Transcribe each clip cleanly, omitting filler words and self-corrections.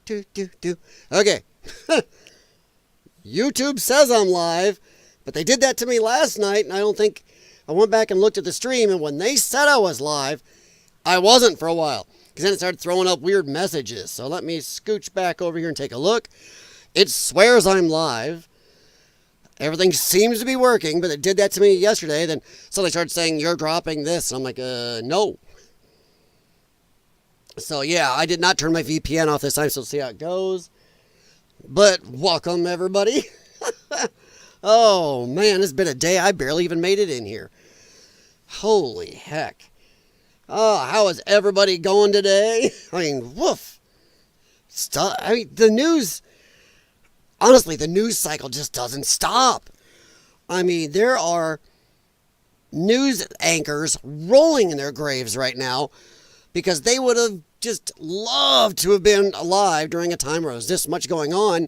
Okay. YouTube says I'm live, but they did that to me last night, and I don't think I went back and looked at the stream, and when they said I was live, I wasn't for a while, because then it started throwing up weird messages. So let me scooch back over here and take a look. It swears I'm live. Everything seems to be working, but it did that to me yesterday. Then somebody started saying, you're dropping this. And I'm like, no. So yeah, I did not turn my VPN off this time, so we'll see how it goes. But welcome, everybody. Oh, man, it's been a day. I barely even made it in here. Holy heck. Oh, how is everybody going today? I mean, woof. The news, honestly, the news cycle just doesn't stop. I mean, there are news anchors rolling in their graves right now because they would have just loved to have been alive during a time where there was this much going on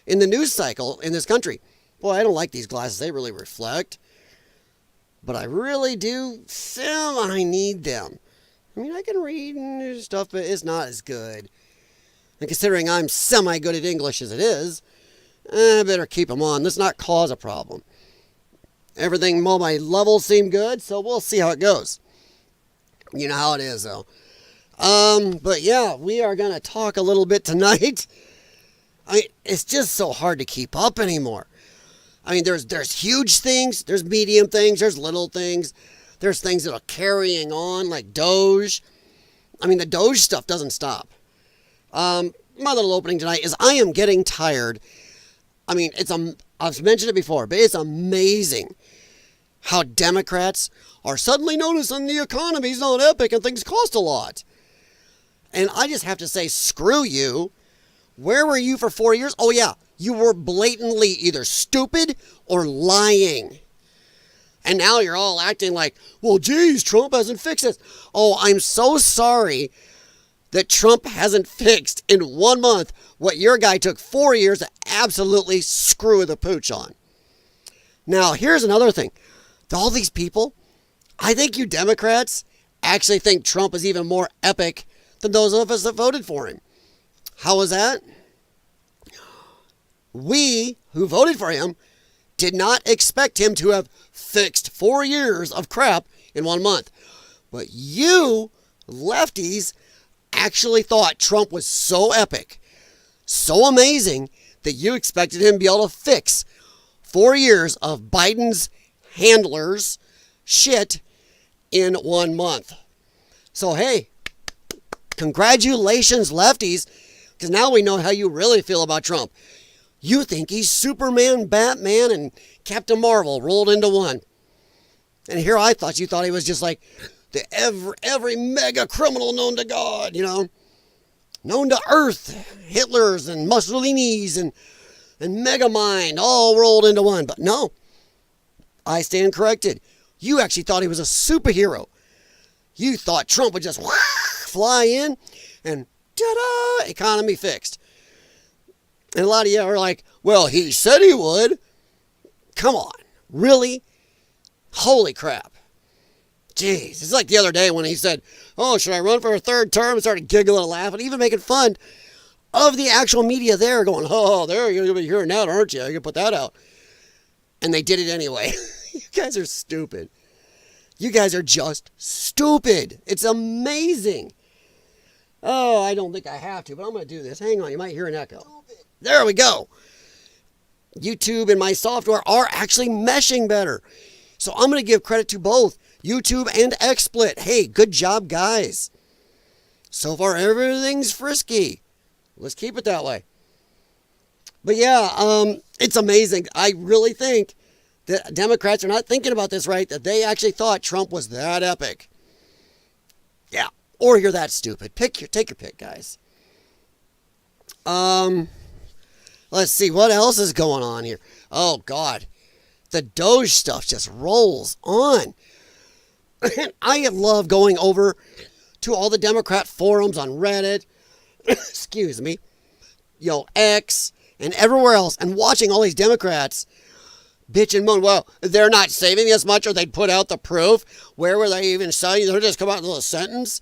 in the news cycle in this country. Boy, I don't like these glasses. They really reflect. But I really do feel I need them. I mean, I can read and stuff, but it's not as good. And considering I'm semi-good at English as it is, I better keep them on. Let's not cause a problem. Everything, all my levels seem good, so we'll see how it goes. You know how it is, though. But yeah, we are going to talk a little bit tonight. It's just so hard to keep up anymore. I mean, there's huge things, there's medium things, there's little things. There's things that are carrying on, like Doge. I mean, the Doge stuff doesn't stop. My little opening tonight is I am getting tired. I mean, I've mentioned it before, but it's amazing how Democrats are suddenly noticing the economy's not epic and things cost a lot. And I just have to say, screw you. Where were you for 4 years? Oh, yeah. You were blatantly either stupid or lying. And now you're all acting like, well, geez, Trump hasn't fixed this. Oh, I'm so sorry that Trump hasn't fixed in 1 month what your guy took 4 years to absolutely screw the pooch on. Now, here's another thing. All these people, I think you Democrats actually think Trump is even more epic than those of us that voted for him. How was that? We, who voted for him, did not expect him to have fixed 4 years of crap in 1 month. But you, lefties, actually thought Trump was so epic, so amazing, that you expected him to be able to fix 4 years of Biden's handlers' shit in 1 month. So, hey, congratulations, lefties, because now we know how you really feel about Trump. You think he's Superman, Batman, and Captain Marvel rolled into one. And here I thought you thought he was just like every mega criminal known to God, you know. Known to Earth, Hitlers and Mussolinis and Megamind all rolled into one. But no, I stand corrected. You actually thought he was a superhero. You thought Trump would just fly in and ta-da, economy fixed. And a lot of you are like, well, he said he would. Come on. Really? Holy crap. Jeez. It's like the other day when he said, oh, should I run for a third term? And started giggling and laughing, even making fun of the actual media there going, oh, there, you're going to be hearing that, aren't you? You can put that out. And they did it anyway. You guys are stupid. You guys are just stupid. It's amazing. Oh, I don't think I have to, but I'm going to do this. Hang on, you might hear an echo. There we go. YouTube and my software are actually meshing better. So I'm going to give credit to both YouTube and XSplit. Hey, good job, guys. So far, everything's frisky. Let's keep it that way. But yeah, it's amazing. I really think that Democrats are not thinking about this right, that they actually thought Trump was that epic. Yeah, or you're that stupid. Take your pick, guys. Let's see, what else is going on here? Oh, God. The Doge stuff just rolls on. And I love going over to all the Democrat forums on Reddit, excuse me, X, and everywhere else, and watching all these Democrats bitch and moan. Well, they're not saving as much, or they'd put out the proof. Where were they even saying? They'll just come out with a little sentence.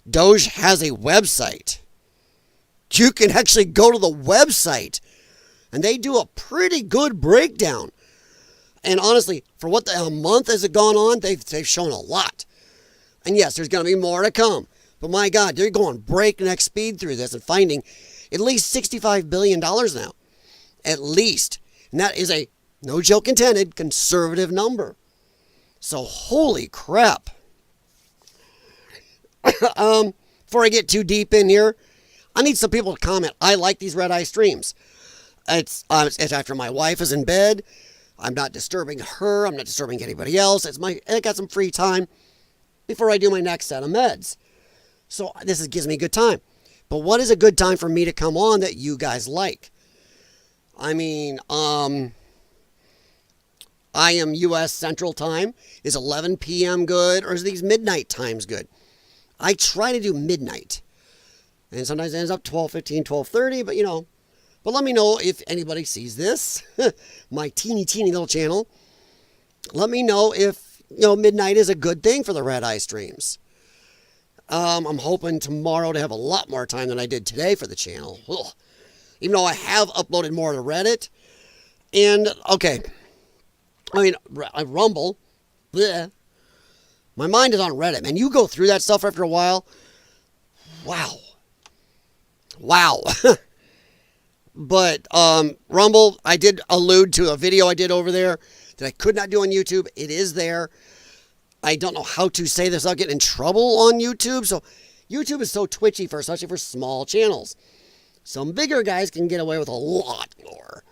Doge has a website. you can actually go to the website, and they do a pretty good breakdown. And honestly, for what a month has it gone on, they've shown a lot. And yes, there's going to be more to come. But my God, they're going breakneck speed through this and finding at least $65 billion now. At least. And that is a, no joke intended, conservative number. So holy crap. Before I get too deep in here, I need some people to comment. I like these red-eye streams. It's after my wife is in bed. I'm not disturbing her. I'm not disturbing anybody else. I got some free time before I do my next set of meds. So this gives me a good time. But what is a good time for me to come on that you guys like? I mean, I am U.S. Central Time. Is 11 p.m. good, or is these midnight times good? I try to do midnight. And sometimes it ends up 12:15, 12:30, but you know. But let me know if anybody sees this, my teeny little channel. Let me know if, midnight is a good thing for the red eye streams. I'm hoping tomorrow to have a lot more time than I did today for the channel. Ugh. Even though I have uploaded more to Reddit. And, okay. I mean, Rumble. Bleh. My mind is on Reddit, man. You go through that stuff after a while. Wow. But Rumble, I did allude to a video I did over there that I could not do on YouTube. It is there. I don't know how to say this. I'll get in trouble on YouTube. So YouTube is so twitchy, especially for small channels. Some bigger guys can get away with a lot more.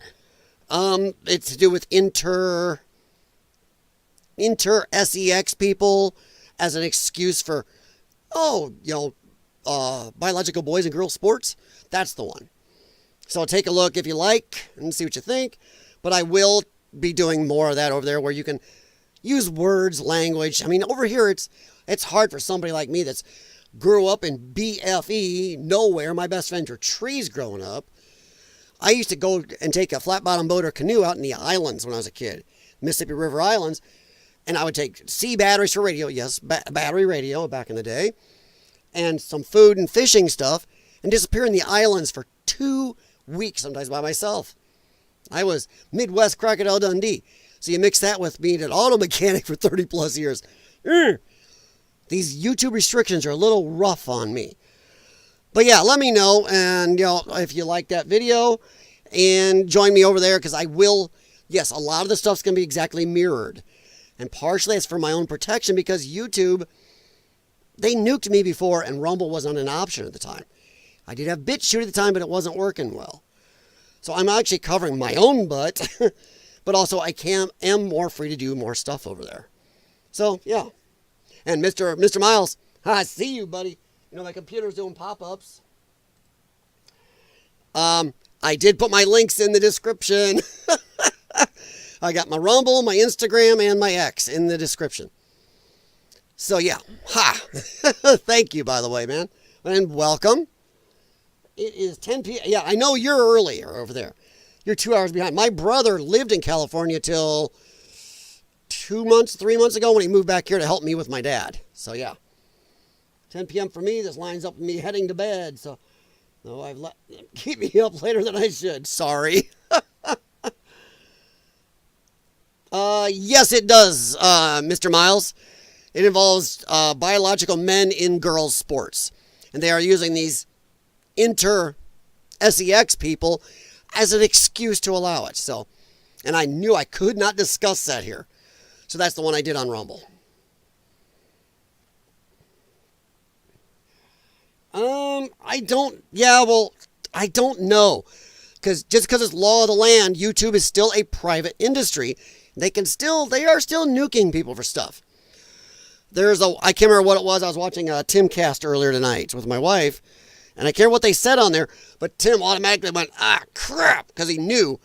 It's to do with inter-sex people as an excuse for, biological boys and girls sports. That's the one. So take a look if you like and see what you think. But I will be doing more of that over there where you can use words, language. I mean, over here it's hard for somebody like me that's grew up in BFE, nowhere. My best friends were trees growing up. I used to go and take a flat bottom boat or canoe out in the islands when I was a kid, Mississippi River Islands. And I would take C batteries for radio, yes, battery radio back in the day, and some food and fishing stuff, and disappear in the islands for 2 weeks, sometimes by myself. I was Midwest Crocodile Dundee. So you mix that with being an auto mechanic for 30 plus years. These YouTube restrictions are a little rough on me. But yeah, let me know, and if you like that video, and join me over there, because I will, yes, a lot of the stuff's going to be exactly mirrored. And partially it's for my own protection, because YouTube, they nuked me before, and Rumble wasn't an option at the time. I did have BitChute at the time, but it wasn't working well. So I'm actually covering my own butt, but also I am more free to do more stuff over there. So, yeah. And Mr. Miles, I see you, buddy. My computer's doing pop-ups. I did put my links in the description. I got my Rumble, my Instagram, and my X in the description. So, yeah. Ha! Thank you, by the way, man. And welcome. It is 10 p.m. Yeah, I know you're earlier over there. You're 2 hours behind. My brother lived in California till 3 months ago when he moved back here to help me with my dad. So, yeah. 10 p.m. for me. This lines up with me heading to bed. So, no, keep me up later than I should. Sorry. Yes, it does, Mr. Miles. It involves biological men in girls' sports. And they are using these inter-sex people as an excuse to allow it. So, and I knew I could not discuss that here. So that's the one I did on Rumble. I don't know. Just because it's law of the land, YouTube is still a private industry. They are still nuking people for stuff. I can't remember what it was. I was watching a Timcast earlier tonight with my wife, and I can't remember what they said on there, but Tim automatically went, crap, because he knew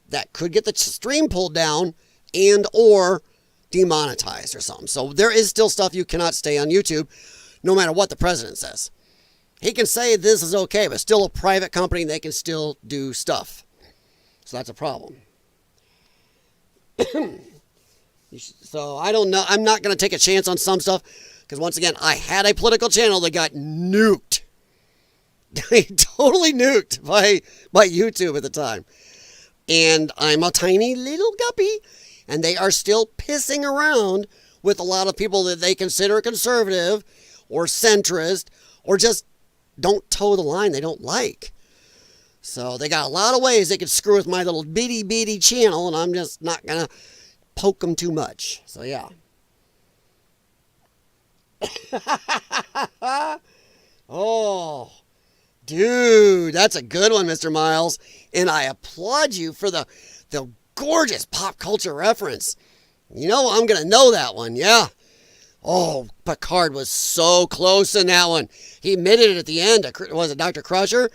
that could get the stream pulled down and or demonetized or something. So there is still stuff you cannot stay on YouTube, no matter what the president says. He can say this is okay, but still a private company, they can still do stuff. So that's a problem. So I don't know. I'm not going to take a chance on some stuff, because once again, I had a political channel that got nuked. totally nuked by YouTube at the time. And I'm a tiny little guppy, and they are still pissing around with a lot of people that they consider conservative or centrist or just don't toe the line they don't like. So they got a lot of ways they could screw with my little bitty channel, and I'm just not going to poke them too much. So yeah. Oh, dude, that's a good one, Mr. Miles. And I applaud you for the gorgeous pop culture reference. You know, I'm going to know that one, yeah. Oh, Picard was so close in that one. He admitted it at the end. Was it Dr. Crusher?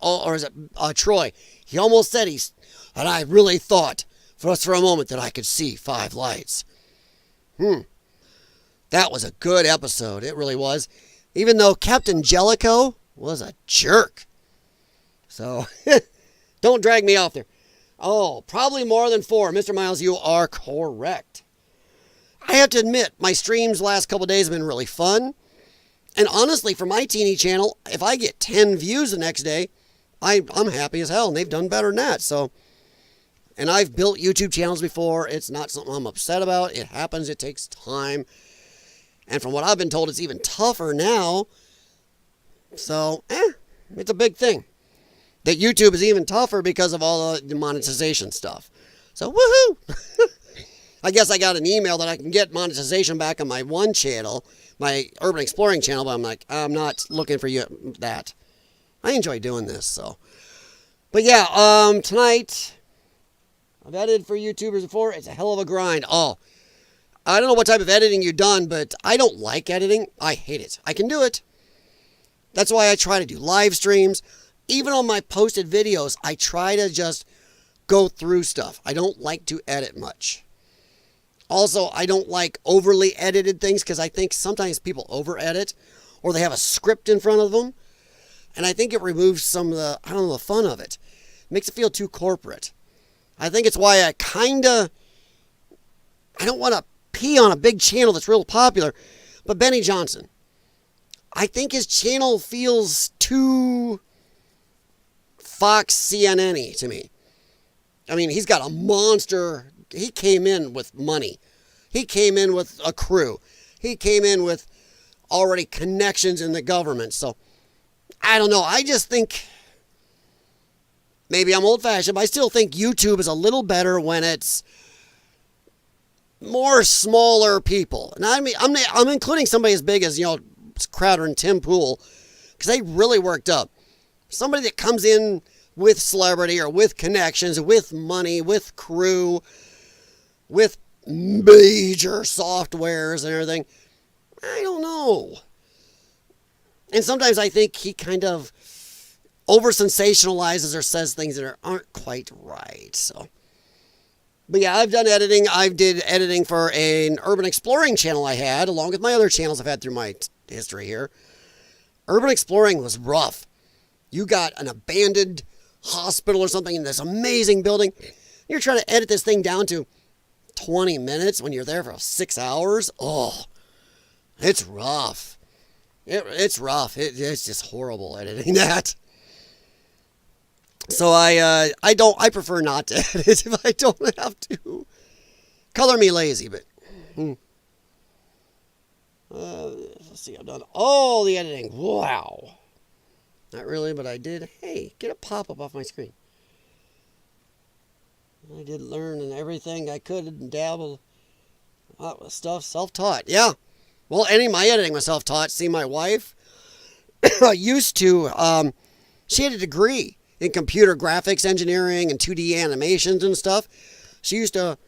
Or is it Troy? He almost said and I really thought for a moment that I could see 5 lights. That was a good episode. It really was. Even though Captain Jellicoe was a jerk. So, don't drag me off there. Oh, probably more than 4. Mr. Miles, you are correct. I have to admit, my streams last couple days have been really fun. And honestly, for my teeny channel, if I get 10 views the next day, I'm happy as hell. And they've done better than that. So, and I've built YouTube channels before. It's not something I'm upset about. It happens. It takes time. And from what I've been told, it's even tougher now. So, it's a big thing. That YouTube is even tougher because of all the monetization stuff. So, woohoo! I guess I got an email that I can get monetization back on my one channel, my Urban Exploring channel, but I'm like, I'm not looking for that. I enjoy doing this, so. But yeah, tonight, I've edited for YouTubers before. It's a hell of a grind. Oh, I don't know what type of editing you've done, but I don't like editing. I hate it. I can do it. That's why I try to do live streams. Even on my posted videos, I try to just go through stuff. I don't like to edit much. Also, I don't like overly edited things because I think sometimes people over-edit or they have a script in front of them. And I think it removes some of the fun of it. It makes it feel too corporate. I think it's why I don't want to pee on a big channel that's real popular, but Benny Johnson. I think his channel feels too Fox CNN-y to me. I mean, he's got a monster. He came in with money. He came in with a crew. He came in with already connections in the government. So, I don't know. I just think maybe I'm old-fashioned, but I still think YouTube is a little better when it's more smaller people. And I mean, I'm including somebody as big as, Crowder and Tim Pool, because they really worked up. Somebody that comes in with celebrity or with connections, with money, with crew, with major softwares and everything. I don't know. And sometimes I think he kind of over-sensationalizes or says things that aren't quite right. So, but yeah, I've done editing. I did editing for an Urban Exploring channel I had, along with my other channels I've had through my history here. Urban Exploring was rough. You got an abandoned hospital or something in this amazing building. You're trying to edit this thing down to 20 minutes when you're there for 6 hours. Oh, it's rough. It's rough. It's just horrible editing that. So I prefer not to edit if I don't have to. Color me lazy, but let's see. I've done all the editing. Wow. Not really, but I did. Hey, get a pop-up off my screen. I did learn and everything I could and dabble. That was stuff self-taught. Yeah. Well, my editing was self-taught. See, my wife used to, she had a degree in computer graphics engineering and 2D animations and stuff. She used to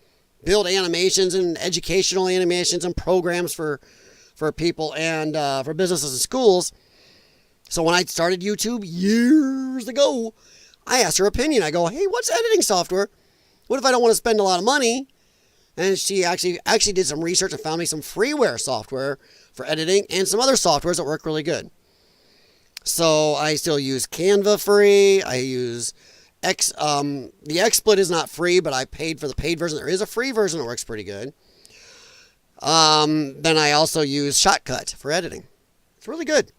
build animations and educational animations and programs for people and for businesses and schools. So when I started YouTube years ago, I asked her opinion. I go, hey, what's editing software? What if I don't want to spend a lot of money? And she actually did some research and found me some freeware software for editing and some other softwares that work really good. So I still use Canva free. I use the XSplit is not free, but I paid for the paid version. There is a free version that works pretty good. Then I also use Shotcut for editing. It's really good.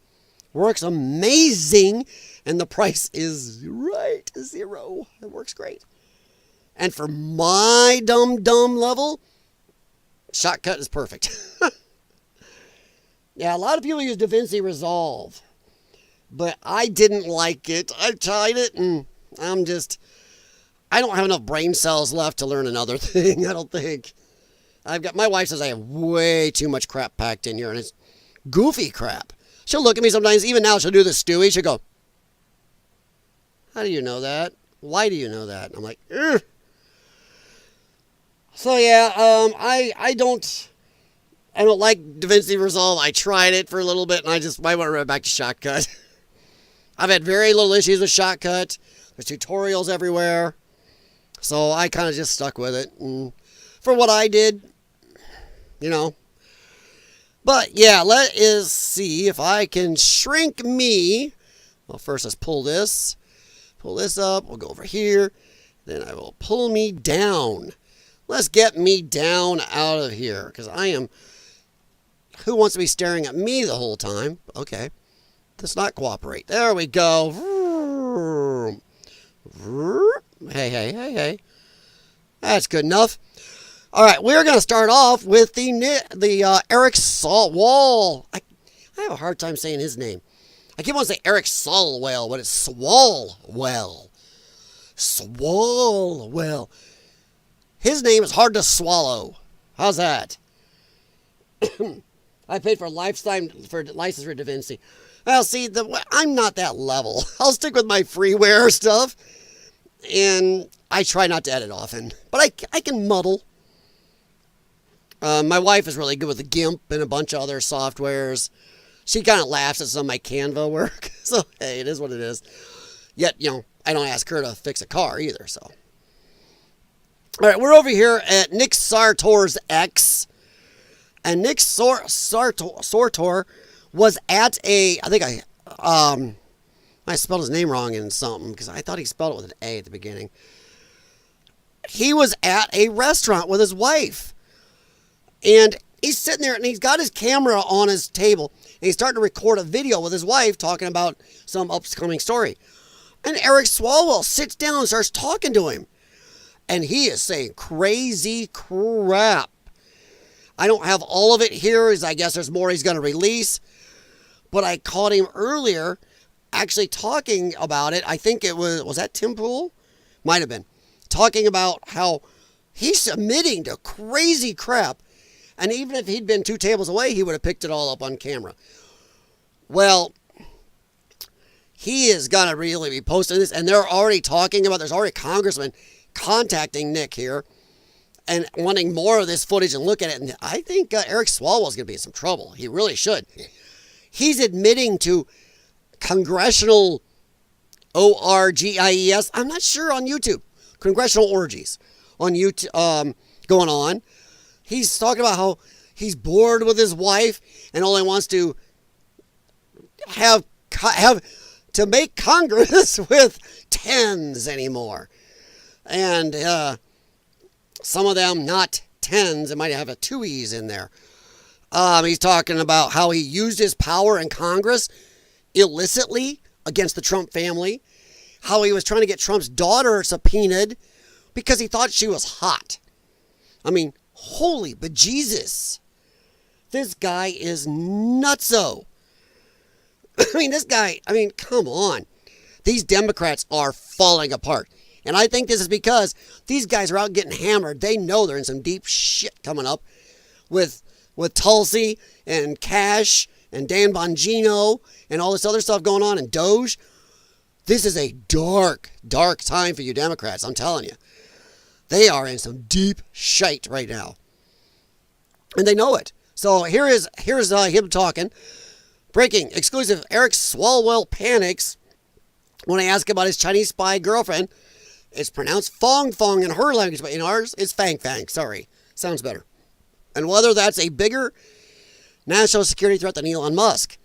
Works amazing. And the price is right $0. It works great. And for my dumb level, shotcut is perfect. Yeah, a lot of people use DaVinci Resolve. But I didn't like it. I tried it and I don't have enough brain cells left to learn another thing, I don't think. My wife says I have way too much crap packed in here, and it's goofy crap. She'll look at me sometimes, even now she'll do the Stewie, she'll go, how do you know that? Why do you know that? And I'm like, ugh. So yeah, I don't like DaVinci Resolve. I tried it for a little bit, and I went right back to shotcut. I've had very little issues with shotcut. There's tutorials everywhere. So I kind of just stuck with it. And for what I did, But yeah, let us see if I can shrink me. Well, first let's pull this. Pull this up. We'll go over here. Then I will pull me down. Let's get me down out of here. Because I am... Who wants to be staring at me the whole time? Okay. Let's not cooperate. There we go. Hey. That's good enough. All right, we're going to start off with the Eric Swalwell. I have a hard time saying his name. I keep wanting to say Eric Swalwell, but it's Swalwell. Swalwell. His name is hard to swallow. How's that? I paid for license for DaVinci. Well, see, I'm not that level. I'll stick with my freeware stuff. And I try not to edit often. But I can muddle. My wife is really good with the GIMP and a bunch of other softwares. She kind of laughs at some of my Canva work. So, hey, it is what it is. Yet, I don't ask her to fix a car either, so. All right, we're over here at Nick Sartor's X. And Nick Sartor was at I spelled his name wrong in something because I thought he spelled it with an A at the beginning. He was at a restaurant with his wife. And he's sitting there and he's got his camera on his table. And he's starting to record a video with his wife talking about some upcoming story. And Eric Swalwell sits down and starts talking to him. And he is saying crazy crap. I don't have all of it here. I guess there's more he's going to release. But I caught him earlier actually talking about it. I think it was that Tim Pool? Might have been. Talking about how he's submitting to crazy crap. And even if he'd been 2 tables away, he would have picked it all up on camera. Well, he is going to really be posting this. And they're already talking about, there's already congressmen contacting Nick here and wanting more of this footage and look at it. And I think Eric Swalwell is going to be in some trouble. He really should. He's admitting to congressional ORGIES. I'm not sure on YouTube. Congressional orgies on YouTube going on. He's talking about how he's bored with his wife and only wants to have to make Congress with 10s anymore. And some of them not 10s. It might have a 2E's in there. He's talking about how he used his power in Congress illicitly against the Trump family. How he was trying to get Trump's daughter subpoenaed because he thought she was hot. I mean, holy bejesus. This guy is nutso. Come on. These Democrats are falling apart. And I think this is because these guys are out getting hammered. They know they're in some deep shit coming up with Tulsi and Cash and Dan Bongino and all this other stuff going on and Doge. This is a dark, dark time for you Democrats, I'm telling you. They are in some deep shite right now. And they know it. So here's him talking. Breaking, exclusive, Eric Swalwell panics when I ask about his Chinese spy girlfriend. It's pronounced Fong Fong in her language, but in ours, it's Fang Fang. Sorry. Sounds better. And whether that's a bigger national security threat than Elon Musk.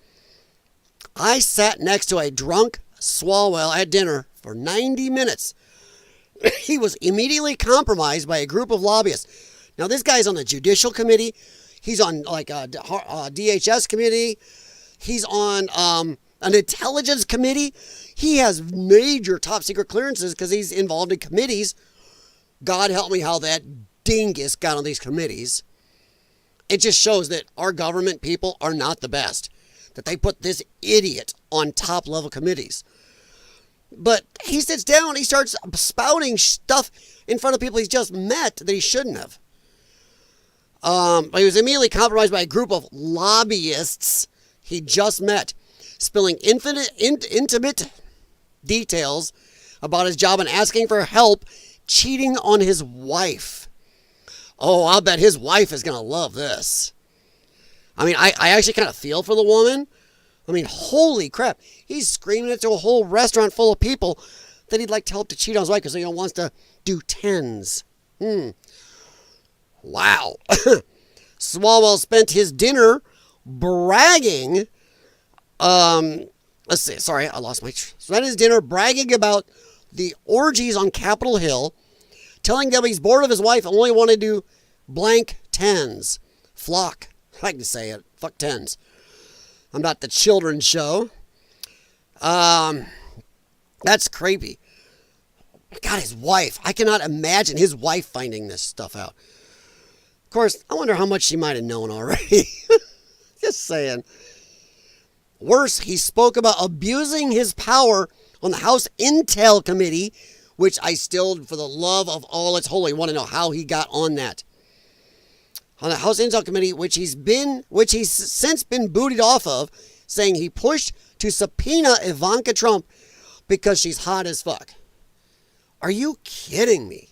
I sat next to a drunk Swalwell at dinner for 90 minutes. He was immediately compromised by a group of lobbyists. Now, this guy's on the Judicial Committee. He's on, like, a DHS committee. He's on an intelligence committee. He has major top secret clearances because he's involved in committees. God help me how that dingus got on these committees. It just shows that our government people are not the best. That they put this idiot on top level committees. But he sits down, he starts spouting stuff in front of people he's just met that he shouldn't have. But he was immediately compromised by a group of lobbyists he just met, spilling intimate details about his job and asking for help cheating on his wife. Oh, I'll bet his wife is going to love this. I mean, I actually kind of feel for the woman. I mean, holy crap. He's screaming into a whole restaurant full of people that he'd like to help to cheat on his wife because he wants to do tens. Wow. Swalwell spent his dinner bragging. Let's see. Sorry, I lost my... Spent his dinner bragging about the orgies on Capitol Hill, telling them he's bored of his wife and only wanted to do blank tens. Flock. I can say it. Fuck tens. I'm not the children's show. That's creepy. God, his wife. I cannot imagine his wife finding this stuff out. Of course, I wonder how much she might have known already. Just saying. Worse, he spoke about abusing his power on the House Intel Committee, which I still, for the love of all that's holy, want to know how he got on that. On the House Intel Committee, which he's since been booted off of, saying he pushed to subpoena Ivanka Trump because she's hot as fuck. Are you kidding me?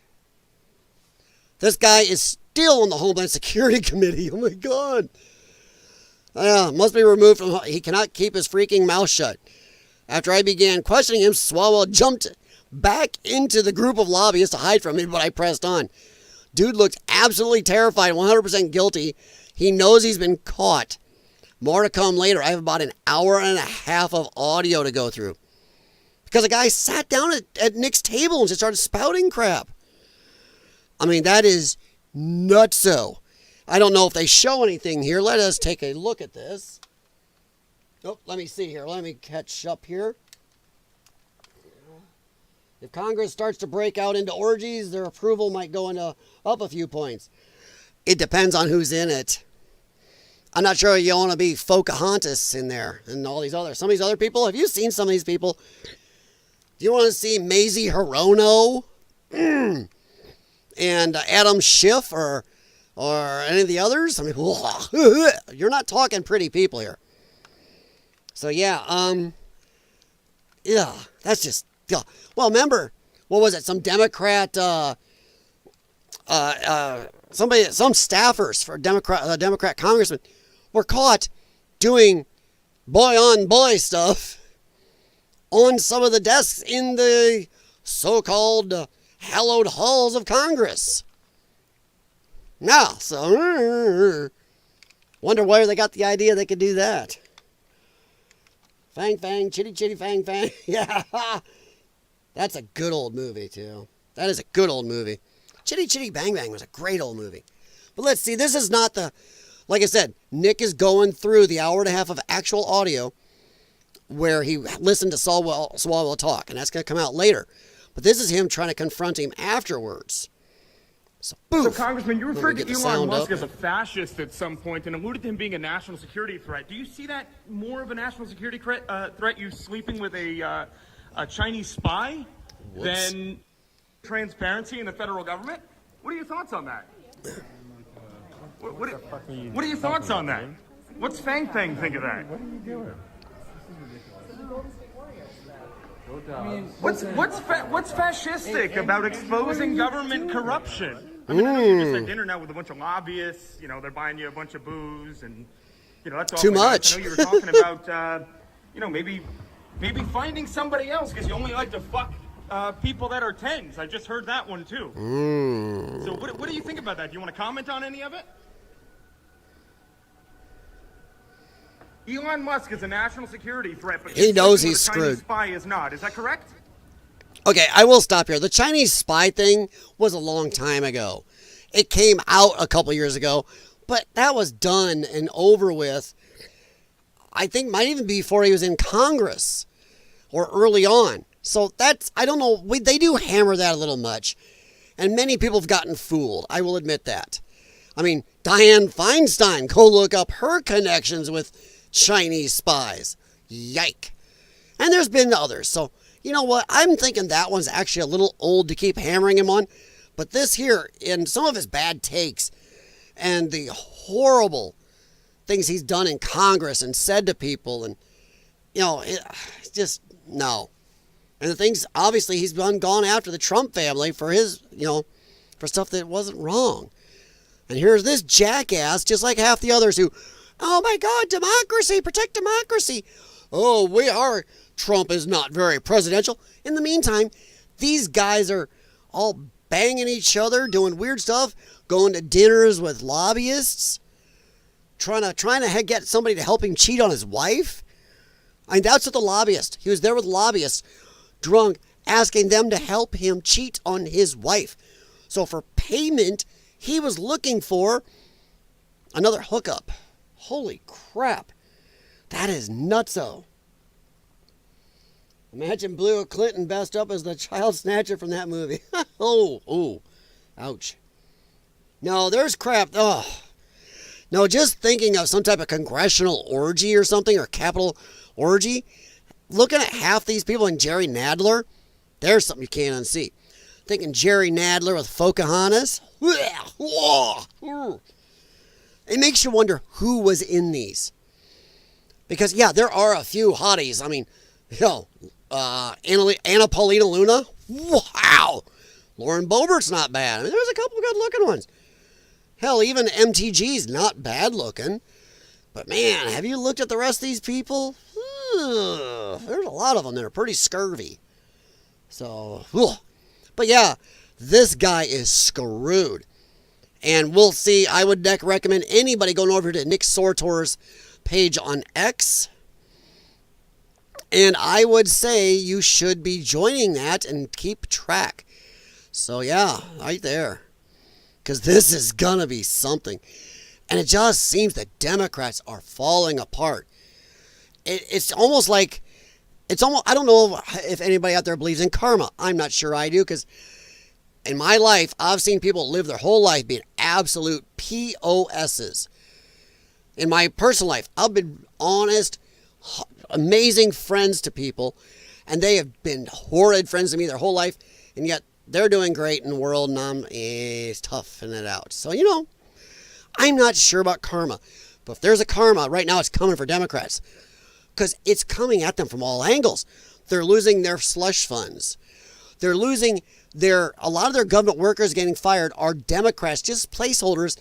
This guy is still on the Homeland Security Committee. Oh my God. Must be removed from... He cannot keep his freaking mouth shut. After I began questioning him, Swalwell jumped back into the group of lobbyists to hide from me, but I pressed on. Dude looked absolutely terrified, 100% guilty. He knows he's been caught. More to come later. I have about an hour and a half of audio to go through. Because a guy sat down at Nick's table and just started spouting crap. I mean, that is nutso. I don't know if they show anything here. Let us take a look at this. Oh, let me see here. Let me catch up here. If Congress starts to break out into orgies, their approval might go up a few points. It depends on who's in it. I'm not sure you want to be Pocahontas in there and all these other... Some of these other people, have you seen some of these people? Do you want to see Mazie Hirono? And Adam Schiff or any of the others? I mean, you're not talking pretty people here. So yeah, yeah, that's just... Well, remember, what was it? Some Democrat, some staffers for Democrat congressman were caught doing boy-on-boy stuff on some of the desks in the so-called hallowed halls of Congress. Now, so wonder where they got the idea they could do that. Fang, fang, chitty, chitty, fang, fang. Yeah. That's a good old movie, too. That is a good old movie. Chitty Chitty Bang Bang was a great old movie. But let's see, this is not the... Like I said, Nick is going through the hour and a half of actual audio where he listened to Swalwell talk, and that's going to come out later. But this is him trying to confront him afterwards. So, boom. So, Congressman, you referred to Elon Musk as a fascist at some point and alluded to him being a national security threat. Do you see that more of a national security threat, you sleeping with a Chinese spy, than transparency in the federal government? What are your thoughts on that? What are your thoughts on that? What's Fang Fang think of that? What are you doing? I mean, what's fascistic about exposing government corruption? I mean, I know you're just at dinner now with a bunch of lobbyists. You know, they're buying you a bunch of booze, and you know that's all. Too much. I know you were talking about, maybe finding somebody else because you only like to fuck people that are tens. I just heard that one too. So what do you think about that? Do you want to comment on any of it? Elon Musk is a national security threat, but he knows he's screwed. Chinese spy is not. Is that correct? Okay, I will stop here. The Chinese spy thing was a long time ago. It came out a couple years ago, but that was done and over with. I think might even be before he was in Congress or early on. So that's, I don't know, they do hammer that a little much. And many people have gotten fooled. I will admit that. I mean, Dianne Feinstein, go look up her connections with Chinese spies. Yike. And there's been others. So, you know what? I'm thinking that one's actually a little old to keep hammering him on. But this here, in some of his bad takes and the horrible things he's done in Congress and said to people, and, you know, it's just, no. And the things, obviously, he's gone after the Trump family for his, you know, for stuff that wasn't wrong. And here's this jackass, just like half the others who, oh my God, democracy, protect democracy. Oh, Trump is not very presidential. In the meantime, these guys are all banging each other, doing weird stuff, going to dinners with lobbyists, trying to get somebody to help him cheat on his wife. I mean, that's what the lobbyist. He was there with lobbyists, drunk, asking them to help him cheat on his wife. So for payment, he was looking for another hookup. Holy crap. That is nutso. Imagine Bill Clinton best up as the child snatcher from that movie. Oh, ouch. No, there's crap. Oh. No, just thinking of some type of congressional orgy or something, or Capitol orgy, looking at half these people and Jerry Nadler, there's something you can't unsee. Thinking Jerry Nadler with Pocahontas. It makes you wonder who was in these. Because, yeah, there are a few hotties. I mean, you know, Anna Paulina Luna. Wow. Lauren Boebert's not bad. I mean, there's a couple good looking ones. Hell, even MTG's not bad looking. But, man, have you looked at the rest of these people? There's a lot of them that are pretty scurvy. So, but yeah, this guy is screwed. And we'll see. I would recommend anybody going over to Nick Sortor's page on X. And I would say you should be joining that and keep track. So yeah, right there. Because this is going to be something. And it just seems that Democrats are falling apart. It's almost like, I don't know if anybody out there believes in karma. I'm not sure I do, because in my life, I've seen people live their whole life being absolute POSs. In my personal life, I've been honest, amazing friends to people, and they have been horrid friends to me their whole life, and yet they're doing great in the world, and I'm toughing it out. So, you know, I'm not sure about karma, but if there's a karma, right now it's coming for Democrats, because it's coming at them from all angles. They're losing their slush funds. They're losing a lot of their government workers getting fired are Democrats, just placeholders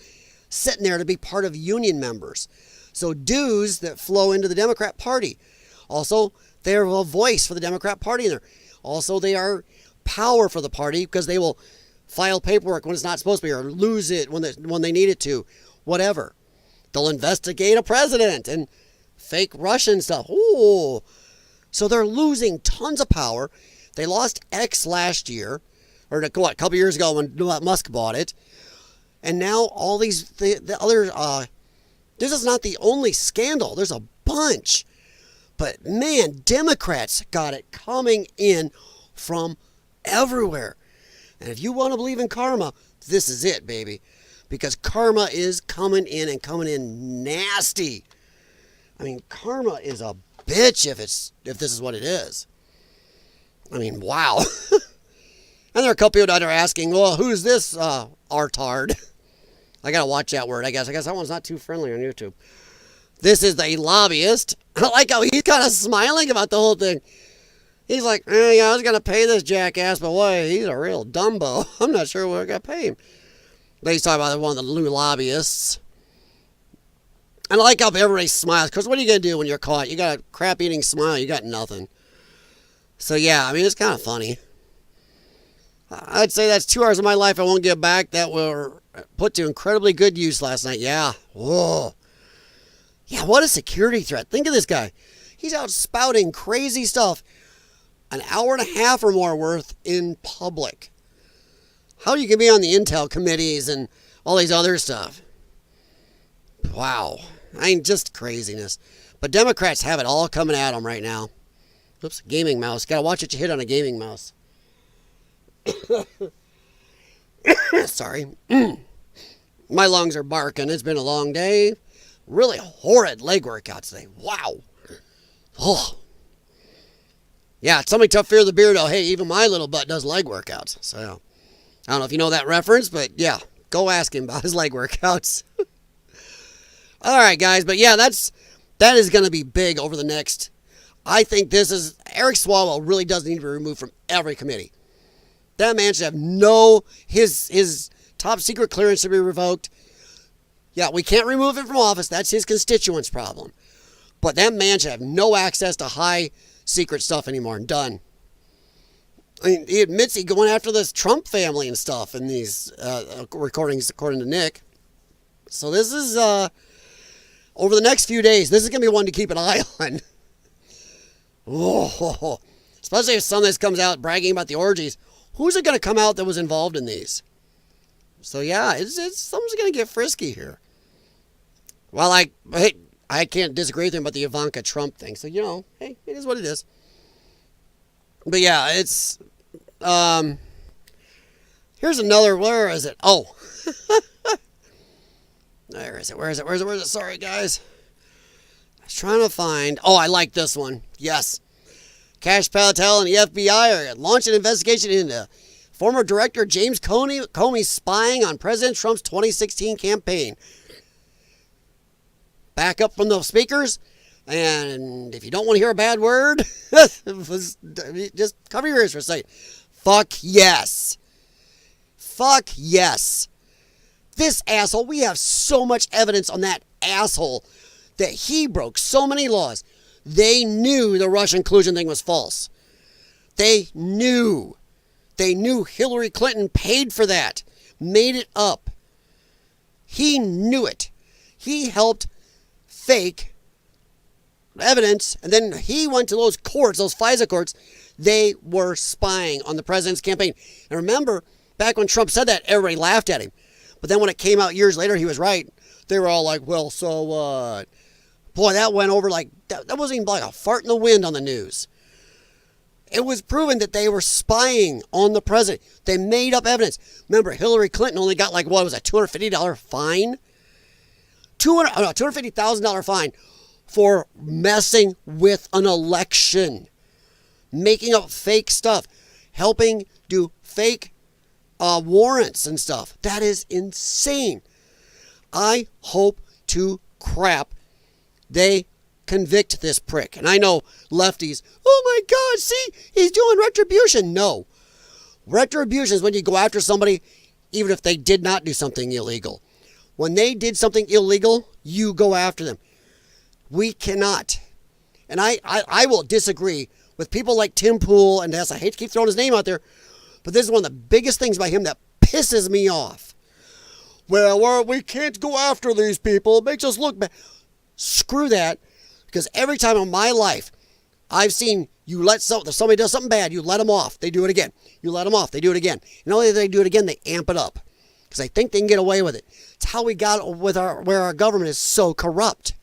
sitting there to be part of union members. So dues that flow into the Democrat Party. Also, they're a voice for the Democrat Party in there. Also, they are power for the party because they will file paperwork when it's not supposed to be, or lose it when they need it to, whatever. They'll investigate a president and fake Russian stuff. Ooh. So they're losing tons of power. They lost X last year, or a couple years ago when Musk bought it. And now all these, the other, this is not the only scandal. There's a bunch. But man, Democrats got it coming in from everywhere. And if you want to believe in karma, this is it, baby. Because karma is coming in and coming in nasty. I mean, karma is a bitch if this is what it is. I mean, wow. And there are a couple people that are asking, well, who's this artard? I got to watch that word, I guess. I guess that one's not too friendly on YouTube. This is the lobbyist. I like how he's kind of smiling about the whole thing. He's like, yeah, I was going to pay this jackass, but boy, he's a real dumbo. I'm not sure we're going to pay him. But he's talking about one of the new lobbyists. And I like how everybody smiles, because what are you going to do when you're caught? You got a crap-eating smile, you got nothing. So yeah, I mean, it's kind of funny. I'd say that's 2 hours of my life I won't get back that were put to incredibly good use last night. Yeah. Whoa. Yeah, what a security threat. Think of this guy. He's out spouting crazy stuff an hour and a half or more worth in public. How you can be on the intel committees and all these other stuff. Wow. I mean, just craziness. But Democrats have it all coming at them right now. Oops, gaming mouse. Gotta watch what you hit on a gaming mouse. Sorry. My lungs are barking. It's been a long day. Really horrid leg workout today. Wow. Oh. Yeah, somebody tough fear of the beard. Oh, hey, even my little butt does leg workouts. So, I don't know if you know that reference, but yeah, go ask him about his leg workouts. All right, guys, but yeah, that is going to be big over the next. I think Eric Swalwell really does need to be removed from every committee. That man should have his top secret clearance should be revoked. Yeah, we can't remove him from office. That's his constituents' problem. But that man should have no access to high secret stuff anymore. And done. I mean, he admits he's going after this Trump family and stuff in these recordings, according to Nick. So this is, over the next few days, this is going to be one to keep an eye on. Oh, especially if some of this comes out bragging about the orgies. Who's it going to come out that was involved in these? So yeah, something's going to get frisky here. Well, I can't disagree with him about the Ivanka Trump thing. So, hey, it is what it is. But yeah, it's, here's another, where is it? Oh, where is it? Sorry, guys. I was trying to find, I like this one. Yes. Cash Patel and the FBI are launching an investigation into former director James Comey's spying on President Trump's 2016 campaign. Back up from the speakers, and if you don't want to hear a bad word, just cover your ears for a second. Fuck yes. Fuck yes. This asshole, we have so much evidence on that asshole that he broke so many laws. They knew the Russian collusion thing was false. They knew. They knew Hillary Clinton paid for that, made it up. He knew it. He helped fake evidence, and then he went to those courts, those FISA courts. They were spying on the president's campaign. And remember, back when Trump said that, everybody laughed at him. But then when it came out years later, he was right. They were all like, well, so what? Boy, that went over like, that wasn't even like a fart in the wind on the news. It was proven that they were spying on the president. They made up evidence. Remember, Hillary Clinton only got like, what was it, $250 fine? $250,000 fine for messing with an election. Making up fake stuff. Helping do fake warrants and stuff. That is insane. I hope to crap they convict this prick. And I know lefties, oh my God, see, he's doing retribution. No. Retribution is when you go after somebody, even if they did not do something illegal. When they did something illegal, you go after them. We cannot. And I will disagree with people like Tim Pool, and I hate to keep throwing his name out there, but this is one of the biggest things by him that pisses me off. Well, we can't go after these people. It makes us look bad. Screw that. Because every time in my life, I've seen you if somebody does something bad, you let them off. They do it again. You let them off. They do it again. And only if they do it again, they amp it up. Because they think they can get away with it. It's how we got with where our government is so corrupt.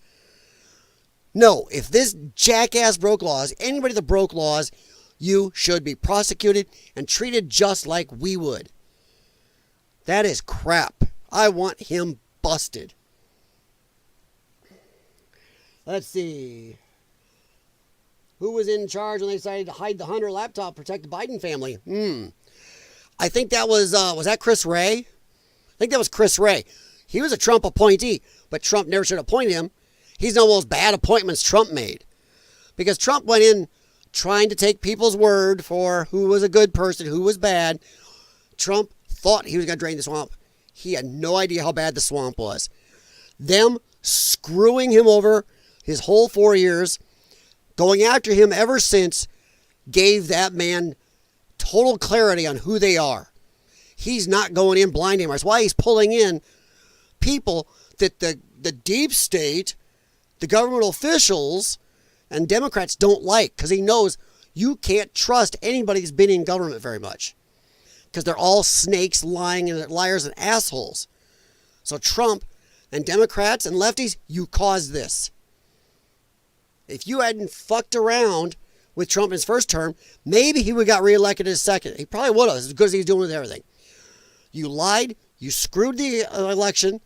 No, if this jackass broke laws, anybody that broke laws, you should be prosecuted and treated just like we would. That is crap. I want him busted. Let's see. Who was in charge when they decided to hide the Hunter laptop, protect the Biden family? I think that was that Chris Wray? I think that was Chris Wray. He was a Trump appointee, but Trump never should appoint him. He's one of those bad appointments Trump made. Because Trump went in trying to take people's word for who was a good person, who was bad. Trump thought he was going to drain the swamp. He had no idea how bad the swamp was. Them screwing him over his whole 4 years, going after him ever since, gave that man total clarity on who they are. He's not going in blind anymore. That's why he's pulling in people that the deep state, the government officials, and Democrats don't like, because he knows you can't trust anybody who's been in government very much, because they're all snakes, lying, and liars and assholes. So Trump and Democrats and lefties, you caused this. If you hadn't fucked around with Trump in his first term, maybe he would have got reelected in his second. He probably would have, as good as he's doing with everything. You lied, you screwed the election,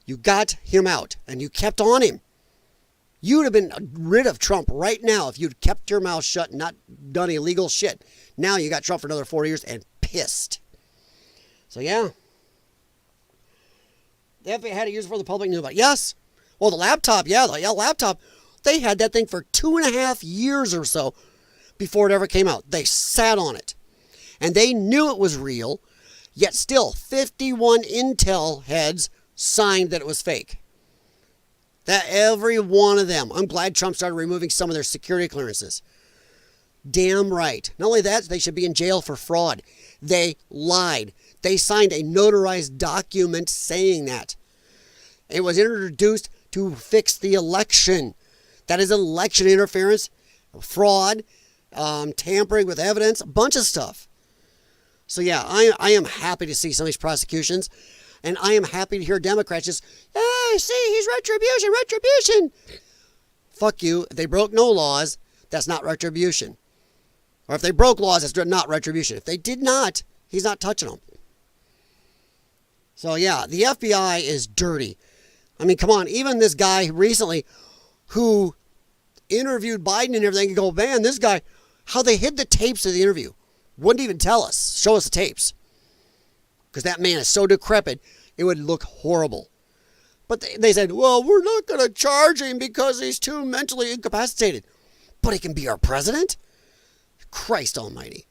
you got him out, and you kept on him. You would have been rid of Trump right now if you'd kept your mouth shut and not done illegal shit. Now you got Trump for another 4 years and pissed. So yeah. The FBI had to use it for the public knew about it. Yes. Well, the laptop, laptop. They had that thing for 2.5 years or so before it ever came out. They sat on it. And they knew it was real, yet still 51 Intel heads signed that it was fake. That every one of them. I'm glad Trump started removing some of their security clearances. Damn right. Not only that, they should be in jail for fraud. They lied. They signed a notarized document saying that. It was introduced to fix the election. That is election interference, fraud, tampering with evidence, a bunch of stuff. So yeah, I am happy to see some of these prosecutions. And I am happy to hear Democrats just, hey, see, he's retribution. Fuck you. If they broke no laws, that's not retribution. Or if they broke laws, that's not retribution. If they did not, he's not touching them. So yeah, the FBI is dirty. I mean, come on, even this guy recently who interviewed Biden and everything, you go, man, this guy, how they hid the tapes of the interview. Wouldn't even tell us, show us the tapes. Because that man is so decrepit, it would look horrible. But they said, well, we're not going to charge him because he's too mentally incapacitated. But he can be our president? Christ almighty.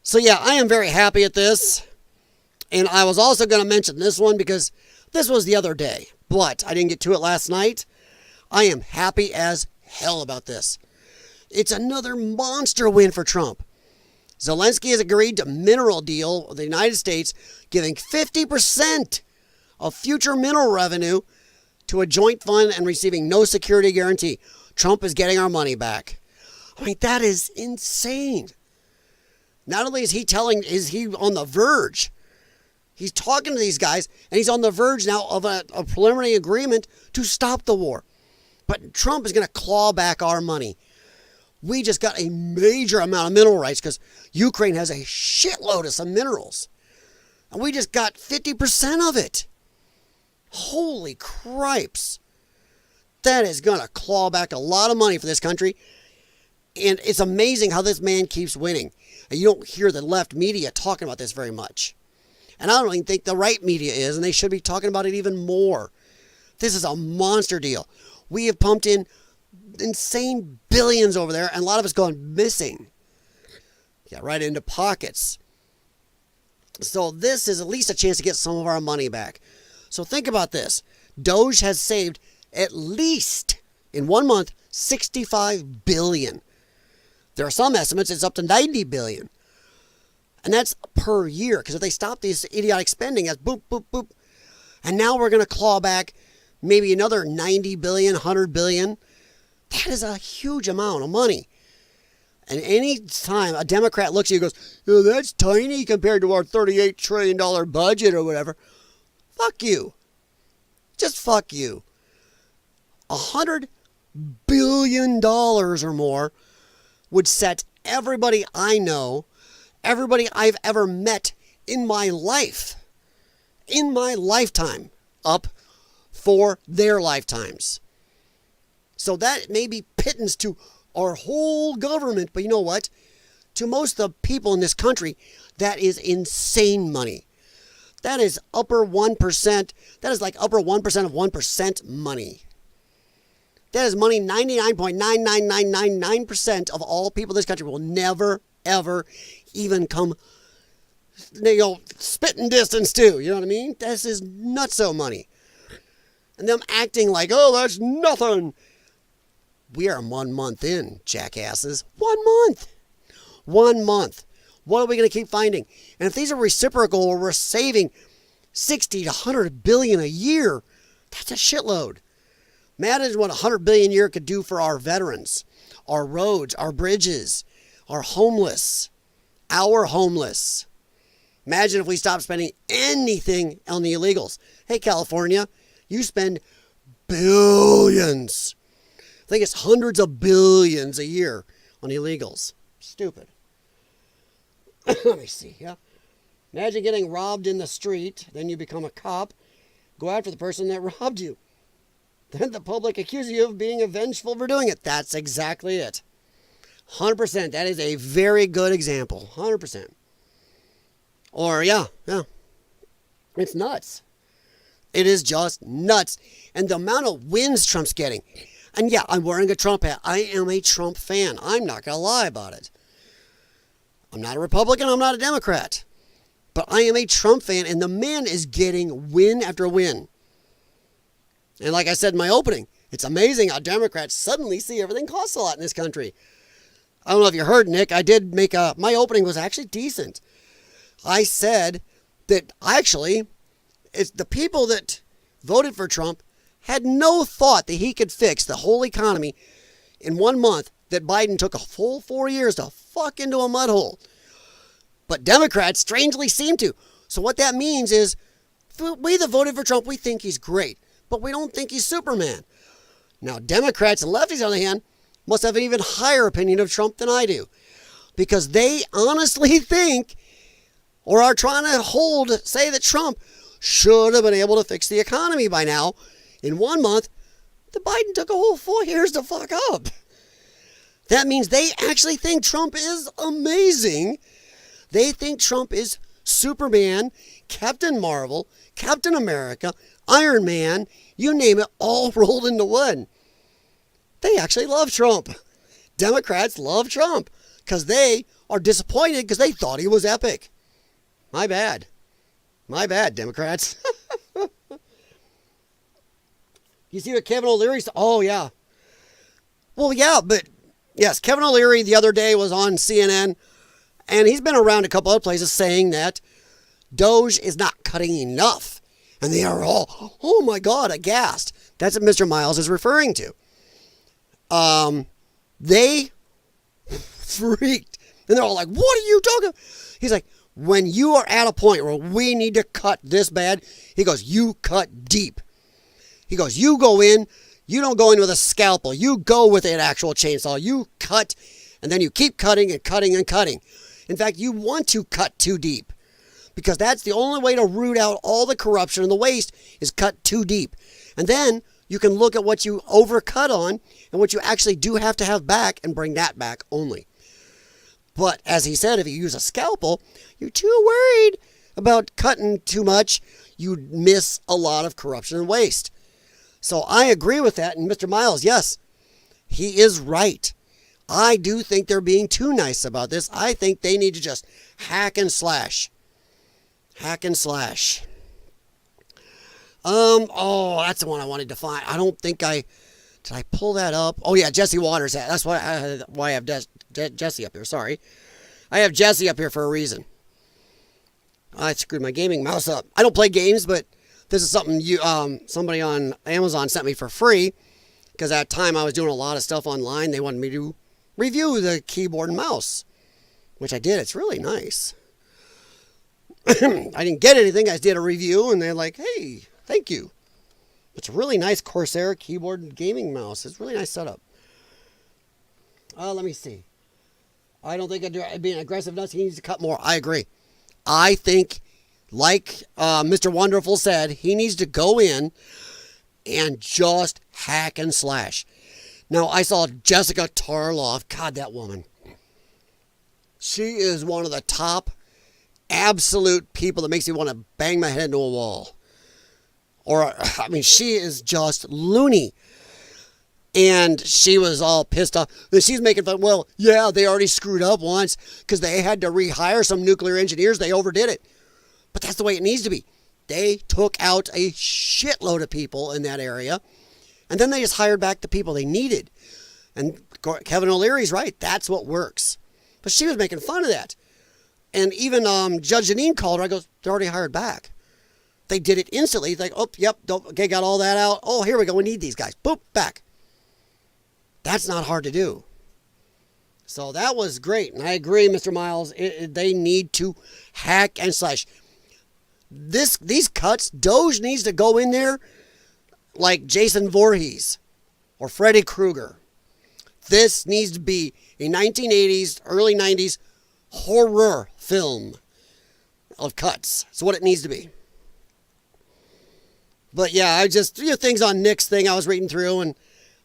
So yeah, I am very happy at this. And I was also going to mention this one because this was the other day. But I didn't get to it last night. I am happy as hell about this. It's another monster win for Trump. Zelensky has agreed to mineral deal with the United States, giving 50% of future mineral revenue to a joint fund and receiving no security guarantee. Trump is getting our money back. I mean, that is insane. Not only is he on the verge, he's talking to these guys, and he's on the verge now of a preliminary agreement to stop the war. But Trump is going to claw back our money. We just got a major amount of mineral rights because Ukraine has a shitload of some minerals. And we just got 50% of it. Holy cripes. That is going to claw back a lot of money for this country. And it's amazing how this man keeps winning. And you don't hear the left media talking about this very much. And I don't even think the right media is, and they should be talking about it even more. This is a monster deal. We have pumped in insane billions over there, and a lot of it's gone missing. Yeah, right into pockets. So this is at least a chance to get some of our money back. So think about this. Doge has saved at least, in 1 month, $65 billion. There are some estimates it's up to $90 billion. And that's per year, because if they stop this idiotic spending, that's boop, boop, boop. And now we're going to claw back maybe another $90 billion, $100 billion. That is a huge amount of money. And any time a Democrat looks at you and goes, oh, that's tiny compared to our $38 trillion budget or whatever. Fuck you. Just fuck you. $100 billion or more would set everybody I know, everybody I've ever met in my life, in my lifetime, up for their lifetimes. So that may be pittance to our whole government, but you know what? To most of the people in this country, that is insane money. That is upper 1%. That is like upper 1% of 1% money. That is money 99.99999% of all people in this country will never, ever even come, spitting distance to. You know what I mean? This is nutso money. And them acting like, oh, that's nothing. We are 1 month in, jackasses. 1 month. 1 month. What are we going to keep finding? And if these are reciprocal or we're saving 60 to 100 billion a year, that's a shitload. Imagine what 100 billion a year could do for our veterans, our roads, our bridges, our homeless. Imagine if we stopped spending anything on the illegals. Hey, California, you spend billions. think it's hundreds of billions a year on illegals. Stupid. Let me see. Yeah. Imagine getting robbed in the street. Then you become a cop. Go after the person that robbed you. Then the public accuses you of being vengeful for doing it. That's exactly it. 100%. That is a very good example. 100%. Or, yeah. It's nuts. It is just nuts. And the amount of wins Trump's getting. And yeah, I'm wearing a Trump hat. I am a Trump fan. I'm not going to lie about it. I'm not a Republican. I'm not a Democrat. But I am a Trump fan, and the man is getting win after win. And like I said in my opening, it's amazing how Democrats suddenly see everything costs a lot in this country. I don't know if you heard, Nick. I did make my opening was actually decent. I said that actually, it's the people that voted for Trump had no thought that he could fix the whole economy in 1 month, that Biden took a full 4 years to fuck into a mud hole. But Democrats strangely seem to. So what that means is, we that voted for Trump, we think he's great, but we don't think he's Superman. Now, Democrats and lefties, on the other hand, must have an even higher opinion of Trump than I do, because they honestly think, or are trying to say that Trump should have been able to fix the economy by now. In 1 month, the Biden took a whole 4 years to fuck up. That means they actually think Trump is amazing. They think Trump is Superman, Captain Marvel, Captain America, Iron Man, you name it, all rolled into one. They actually love Trump. Democrats love Trump because they are disappointed because they thought he was epic. My bad. My bad, Democrats. You see what Kevin O'Leary's... Oh, yeah. Well, yeah, but... Yes, Kevin O'Leary the other day was on CNN, and he's been around a couple other places saying that Doge is not cutting enough. And they are all, oh my God, aghast. That's what Mr. Miles is referring to. They freaked. And they're all like, what are you talking about? He's like, when you are at a point where we need to cut this bad, he goes, you cut deep. He goes, you go in, you don't go in with a scalpel. You go with an actual chainsaw. You cut, and then you keep cutting and cutting and cutting. In fact, you want to cut too deep, because that's the only way to root out all the corruption and the waste is cut too deep. And then you can look at what you overcut on and what you actually do have to have back and bring that back only. But as he said, if you use a scalpel, you're too worried about cutting too much. You'd miss a lot of corruption and waste. So I agree with that. And Mr. Miles, yes, he is right. I do think they're being too nice about this. I think they need to just hack and slash. Hack and slash. Oh, that's the one I wanted to find. I don't think did I pull that up? Oh yeah, Jesse Waters. That's why I have Jesse up here. Sorry. I have Jesse up here for a reason. I screwed my gaming mouse up. I don't play games, but this is something somebody on Amazon sent me for free, because at the time I was doing a lot of stuff online. They wanted me to review the keyboard and mouse, which I did. It's really nice. I didn't get anything. I just did a review, and they're like, hey, thank you. It's a really nice Corsair keyboard and gaming mouse. It's a really nice setup. Let me see. I don't think I'd being aggressive enough. He needs to cut more. I agree. I think, like Mr. Wonderful said, he needs to go in and just hack and slash. Now, I saw Jessica Tarloff. God, that woman. She is one of the top absolute people that makes me want to bang my head into a wall. Or, I mean, she is just loony. And she was all pissed off. She's making fun. Well, yeah, they already screwed up once because they had to rehire some nuclear engineers. They overdid it. But that's the way it needs to be. They took out a shitload of people in that area, and then they just hired back the people they needed. And Kevin O'Leary's right. That's what works. But she was making fun of that. And even Judge Janine called her. I goes, they're already hired back. They did it instantly. Like, oh, yep, okay, got all that out. Oh, here we go. We need these guys. Boop, back. That's not hard to do. So that was great. And I agree, Mr. Miles. They need to hack and slash. These cuts, Doge needs to go in there like Jason Voorhees or Freddy Krueger. This needs to be a 1980s, early 90s horror film of cuts. That's what it needs to be. But yeah, I just, things on Nick's thing I was reading through and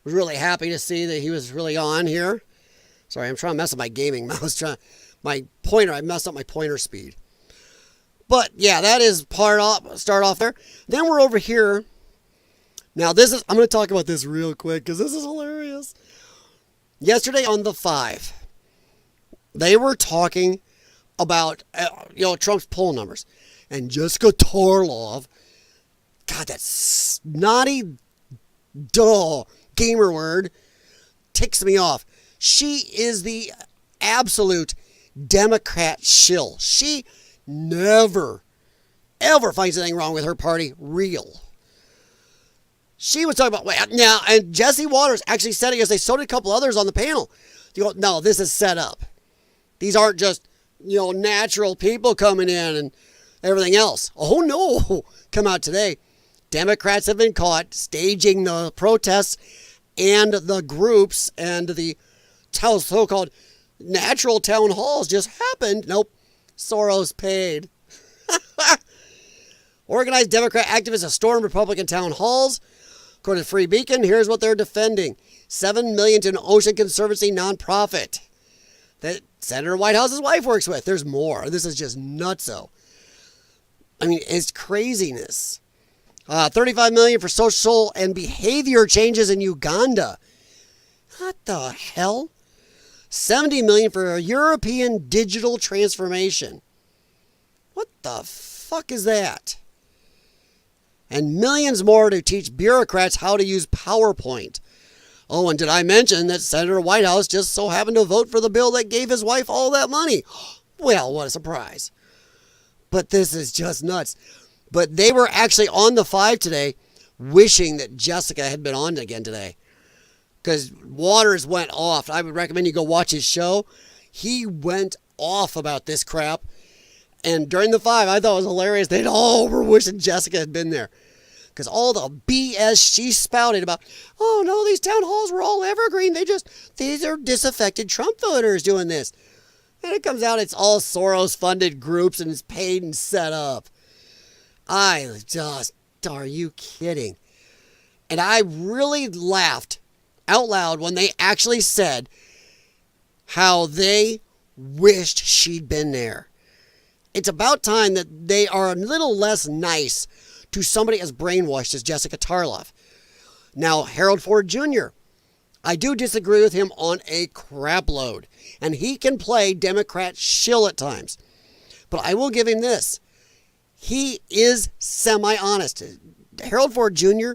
was really happy to see that he was really on here. Sorry, I'm trying to mess up my gaming mouse. I messed up my pointer speed. But yeah, that is start off there. Then we're over here. Now I'm going to talk about this real quick because this is hilarious. Yesterday on The 5, they were talking about, Trump's poll numbers. And Jessica Tarlov, God, that snotty, dull gamer word ticks me off. She is the absolute Democrat shill. She never, ever finds anything wrong with her party real. She was talking about, now, and Jesse Waters actually said it yesterday, so did a couple others on the panel. You go, no, this is set up. These aren't just, natural people coming in and everything else. Oh, no. Come out today. Democrats have been caught staging the protests and the groups and the so-called natural town halls just happened. Nope. Soros paid. Organized Democrat activists have stormed Republican town halls. According to Free Beacon, here's what they're defending. $7 million to an Ocean Conservancy nonprofit that Senator Whitehouse's wife works with. There's more. This is just nutso. I mean, it's craziness. $35 million for social and behavior changes in Uganda. What the hell? $70 million for a European digital transformation. What the fuck is that? And millions more to teach bureaucrats how to use PowerPoint. Oh, and did I mention that Senator Whitehouse just so happened to vote for the bill that gave his wife all that money? Well, what a surprise. But this is just nuts. But they were actually on The 5 today wishing that Jessica had been on again today. Because Waters went off. I would recommend you go watch his show. He went off about this crap. And during The 5, I thought it was hilarious. They all were wishing Jessica had been there. Because all the BS she spouted about, oh no, these town halls were all evergreen. These are disaffected Trump voters doing this. And it comes out it's all Soros-funded groups and it's paid and set up. Are you kidding? And I really laughed out loud when they actually said how they wished she'd been there. It's about time that they are a little less nice to somebody as brainwashed as Jessica Tarlov. Now, Harold Ford Jr., I do disagree with him on a crap load. And he can play Democrat shill at times. But I will give him this. He is semi-honest. Harold Ford Jr.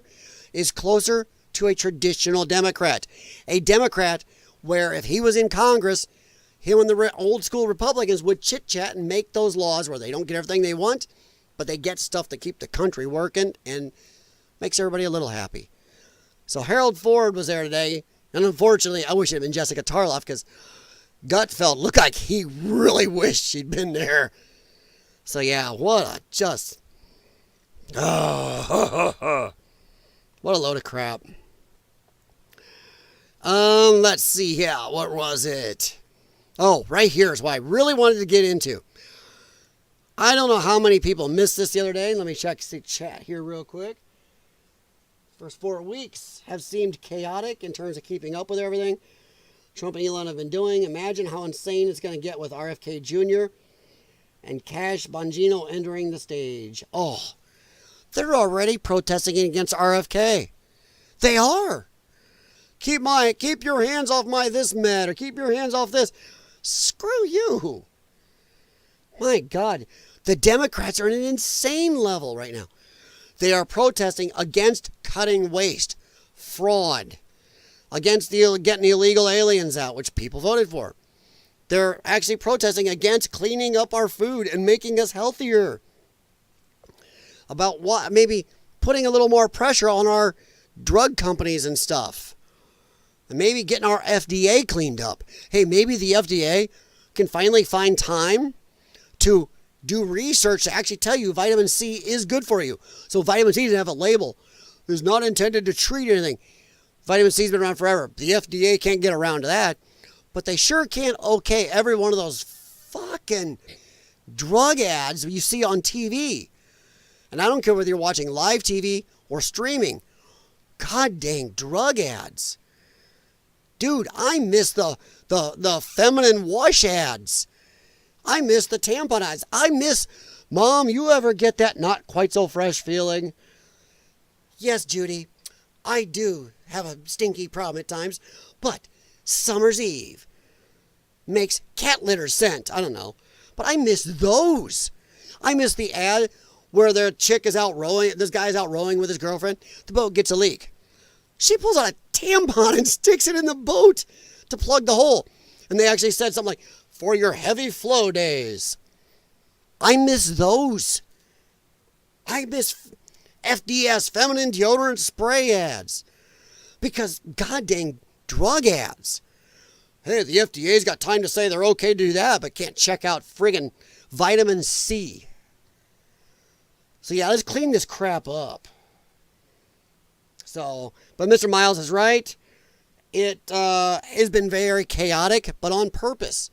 is closer to a traditional Democrat. A Democrat where if he was in Congress, him and the old school Republicans would chit-chat and make those laws where they don't get everything they want, but they get stuff to keep the country working and makes everybody a little happy. So Harold Ford was there today, and unfortunately, I wish it had been Jessica Tarlov because Gutfeld looked like he really wished she'd been there. So yeah, what a load of crap. Let's see here. What was it? Oh, right here is what I really wanted to get into. I don't know how many people missed this the other day. Let me check the chat here real quick. First 4 weeks have seemed chaotic in terms of keeping up with everything Trump and Elon have been doing. Imagine how insane it's going to get with RFK Jr. and Cash Bongino entering the stage. Oh, they're already protesting against RFK. They are. Keep your hands off my this matter. Keep your hands off this. Screw you. My God. The Democrats are at an insane level right now. They are protesting against cutting waste, fraud, against getting the illegal aliens out, which people voted for. They're actually protesting against cleaning up our food and making us healthier. About what? Maybe putting a little more pressure on our drug companies and stuff. And maybe getting our FDA cleaned up. Hey, maybe the FDA can finally find time to do research to actually tell you vitamin C is good for you. So vitamin C doesn't have a label. It's not intended to treat anything. Vitamin C's been around forever. The FDA can't get around to that. But they sure can't okay every one of those fucking drug ads you see on TV. And I don't care whether you're watching live TV or streaming. God dang drug ads. Dude, I miss the feminine wash ads. I miss the tampon ads. I miss, Mom, you ever get that not quite so fresh feeling? Yes, Judy, I do have a stinky problem at times, but Summer's Eve makes cat litter scent. I don't know. But I miss those. I miss the ad where their chick is out rowing, this guy's out rowing with his girlfriend. The boat gets a leak. She pulls out a tampon and sticks it in the boat to plug the hole. And they actually said something like, for your heavy flow days. I miss those. I miss FDS, feminine deodorant spray ads. Because god dang drug ads. Hey, the FDA's got time to say they're okay to do that, but can't check out friggin' vitamin C. So yeah, let's clean this crap up. So, but Mr. Miles is right. It has been very chaotic, but on purpose.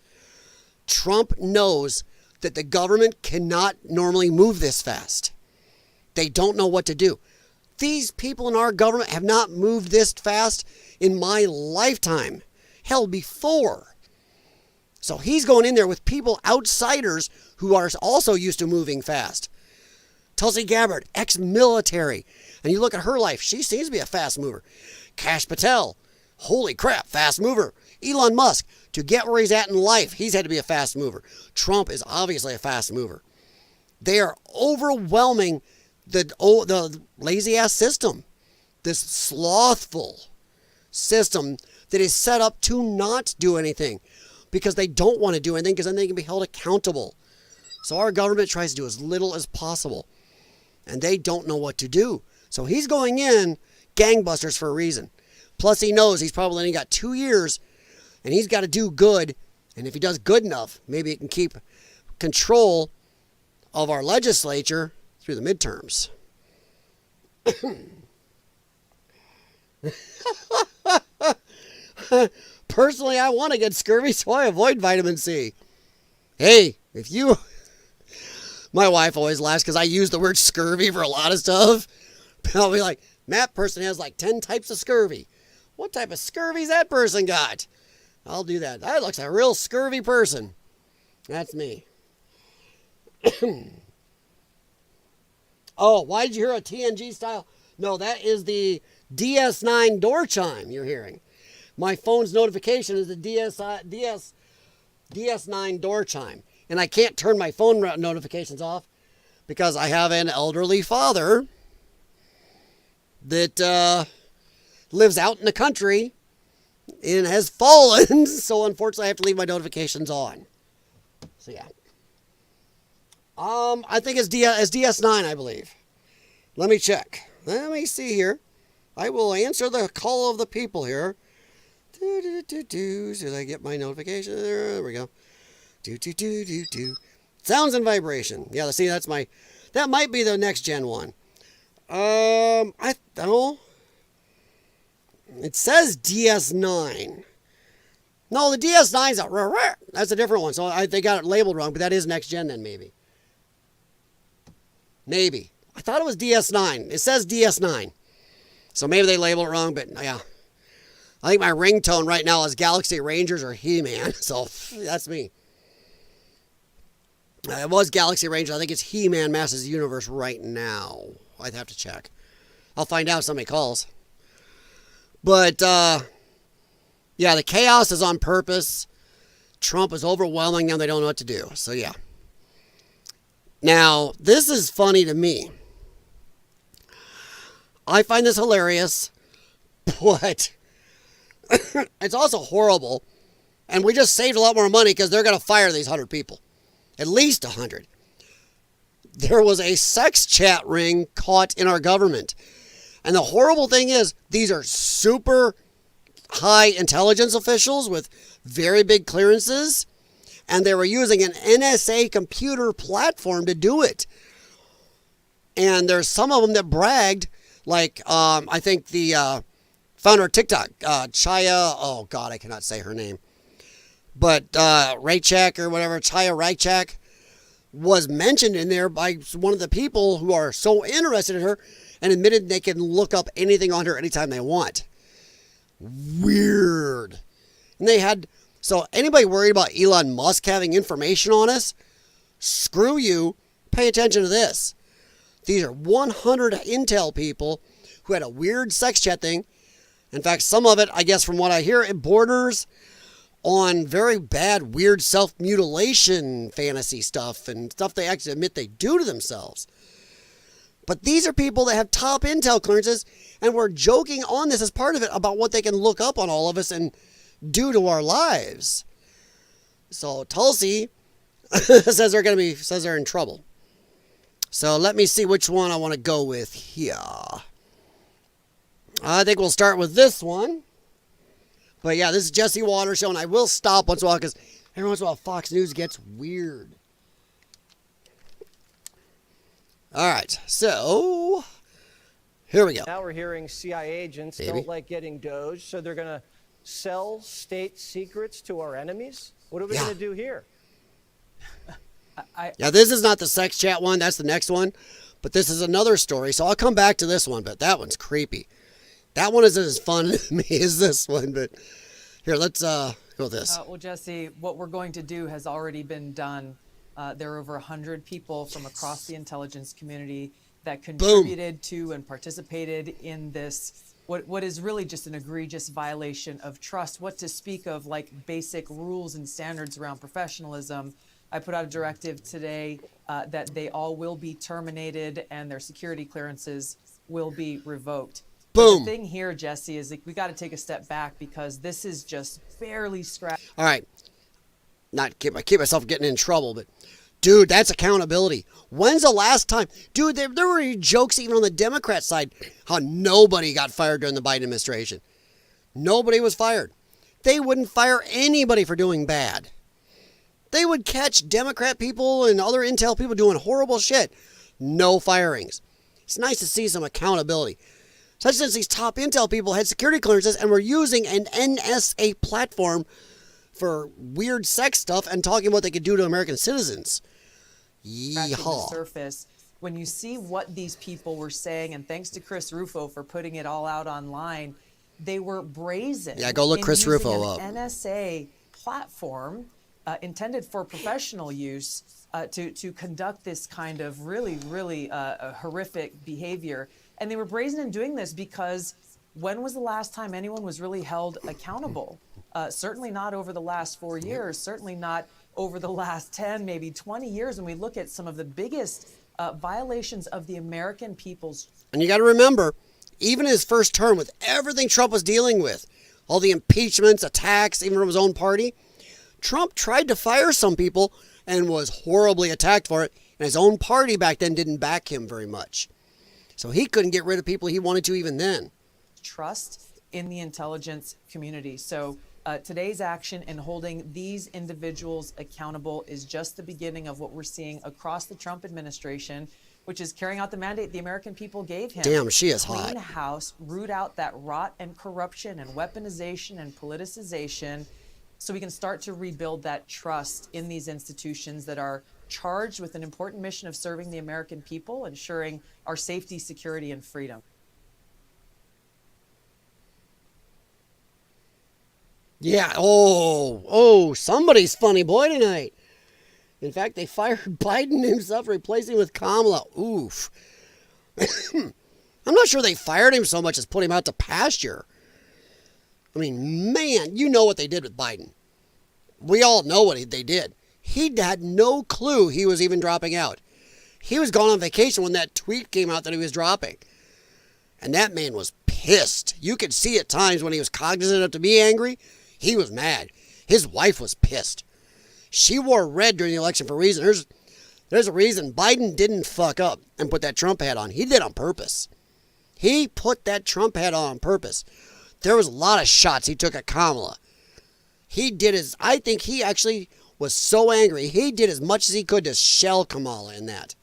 Trump knows that the government cannot normally move this fast. They don't know what to do. These people in our government have not moved this fast in my lifetime. Hell, before. So he's going in there with people, outsiders, who are also used to moving fast. Tulsi Gabbard, ex-military. And you look at her life, she seems to be a fast mover. Kash Patel, holy crap, fast mover. Elon Musk, to get where he's at in life, he's had to be a fast mover. Trump is obviously a fast mover. They are overwhelming the lazy-ass system. This slothful system that is set up to not do anything. Because they don't want to do anything, because then they can be held accountable. So our government tries to do as little as possible. And they don't know what to do. So he's going in gangbusters for a reason. Plus he knows he's probably only got 2 years and he's got to do good. And if he does good enough, maybe he can keep control of our legislature through the midterms. Personally, I want to get scurvy, so I avoid vitamin C. Hey, if you... My wife always laughs because I use the word scurvy for a lot of stuff. I'll be like, that person has like 10 types of scurvy. What type of scurvy's that person got? I'll do that. That looks like a real scurvy person. That's me. Oh, why did you hear a TNG style? No, that is the DS9 door chime you're hearing. My phone's notification is the DS9 door chime. And I can't turn my phone notifications off because I have an elderly father that lives out in the country and has fallen. So unfortunately, I have to leave my notifications on. So yeah. I think it's DS9, I believe. Let me check. Let me see here. I will answer the call of the people here. Should I get my notification? There we go. Sounds and vibration. Yeah, see, that might be the next gen one. I don't know. It says DS9. No, the DS9's that's a different one. So they got it labeled wrong, but that is next gen then, maybe. Maybe. I thought it was DS9. It says DS9. So maybe they labeled it wrong, but yeah. I think my ringtone right now is Galaxy Rangers or He-Man. So that's me. It was Galaxy Rangers. I think it's He-Man Masters of the Universe right now. I'd have to check. I'll find out if somebody calls. But, yeah, the chaos is on purpose. Trump is overwhelming them. They don't know what to do. So, yeah. Now, this is funny to me. I find this hilarious, but it's also horrible. And we just saved a lot more money because they're going to fire these 100 people. At least 100. There was a sex chat ring caught in our government. And the horrible thing is, these are super high intelligence officials with very big clearances. And they were using an NSA computer platform to do it. And there's some of them that bragged, like, I think the found her TikTok, Chaya, oh God, I cannot say her name. But Raychak or whatever, Chaya Raychak, was mentioned in there by one of the people who are so interested in her and admitted they can look up anything on her anytime they want. Weird. And they had, so anybody worried about Elon Musk having information on us, screw you, pay attention to this. These are 100 Intel people who had a weird sex chat thing. In fact, some of it, I guess from what I hear, it borders on very bad, weird self-mutilation fantasy stuff and stuff they actually admit they do to themselves. But these are people that have top Intel clearances, and we're joking on this as part of it about what they can look up on all of us and do to our lives. So Tulsi says they're in trouble. So let me see which one I want to go with here. I think we'll start with this one. But yeah, this is Jesse Waters Show, and I will stop once in a while because every once in a while Fox News gets weird. All right, so here we go. Now we're hearing CIA agents don't like getting Doge, so they're going to sell state secrets to our enemies? What are we going to do here? Yeah, this is not the sex chat one. That's the next one. But this is another story, so I'll come back to this one, but that one's creepy. That one isn't as fun to me as this one, but here, let's go with this. Well, Jesse, what we're going to do has already been done. There are over 100 people from across the intelligence community that contributed to and participated in this, what is really just an egregious violation of trust. What to speak of like basic rules and standards around professionalism. I put out a directive today that they all will be terminated and their security clearances will be revoked. Boom. The thing here, Jesse, is like we got to take a step back because this is just barely scratched. All right. Not keep myself getting in trouble, but dude, that's accountability. When's the last time? Dude, there were jokes even on the Democrat side how nobody got fired during the Biden administration. Nobody was fired. They wouldn't fire anybody for doing bad. They would catch Democrat people and other Intel people doing horrible shit. No firings. It's nice to see some accountability. Such as these top Intel people had security clearances and were using an NSA platform for weird sex stuff and talking what they could do to American citizens. Yeehaw. The surface, when you see what these people were saying, and thanks to Chris Rufo for putting it all out online, they were brazen. Yeah, go look Chris Rufo up. NSA platform intended for professional use to conduct this kind of really horrific behavior. And they were brazen in doing this because when was the last time anyone was really held accountable? Certainly not over the last 4 years, certainly not over the last 10, maybe 20 years. And we look at some of the biggest violations of the American people's. And you got to remember, even his first term with everything Trump was dealing with, all the impeachments, attacks, even from his own party, Trump tried to fire some people and was horribly attacked for it. And his own party back then didn't back him very much. So he couldn't get rid of people he wanted to even then. Trust in the intelligence community. So today's action in holding these individuals accountable is just the beginning of what we're seeing across the Trump administration, which is carrying out the mandate the American people gave him. Damn, she is hot. Clean house, root out that rot and corruption and weaponization and politicization so we can start to rebuild that trust in these institutions that are charged with an important mission of serving the American people, ensuring our safety, security, and freedom. Yeah, somebody's funny boy tonight. In fact, they fired Biden himself, replacing him with Kamala. Oof. I'm not sure they fired him so much as put him out to pasture. I mean, man, you know what they did with Biden. We all know what they did. He had no clue he was even dropping out. He was gone on vacation when that tweet came out that he was dropping. And that man was pissed. You could see at times when he was cognizant enough to be angry, he was mad. His wife was pissed. She wore red during the election for a reason. There's a reason Biden didn't fuck up and put that Trump hat on. He did on purpose. He put that Trump hat on purpose. There was a lot of shots he took at Kamala. I think he actually was so angry, he did as much as he could to shell Kamala in that.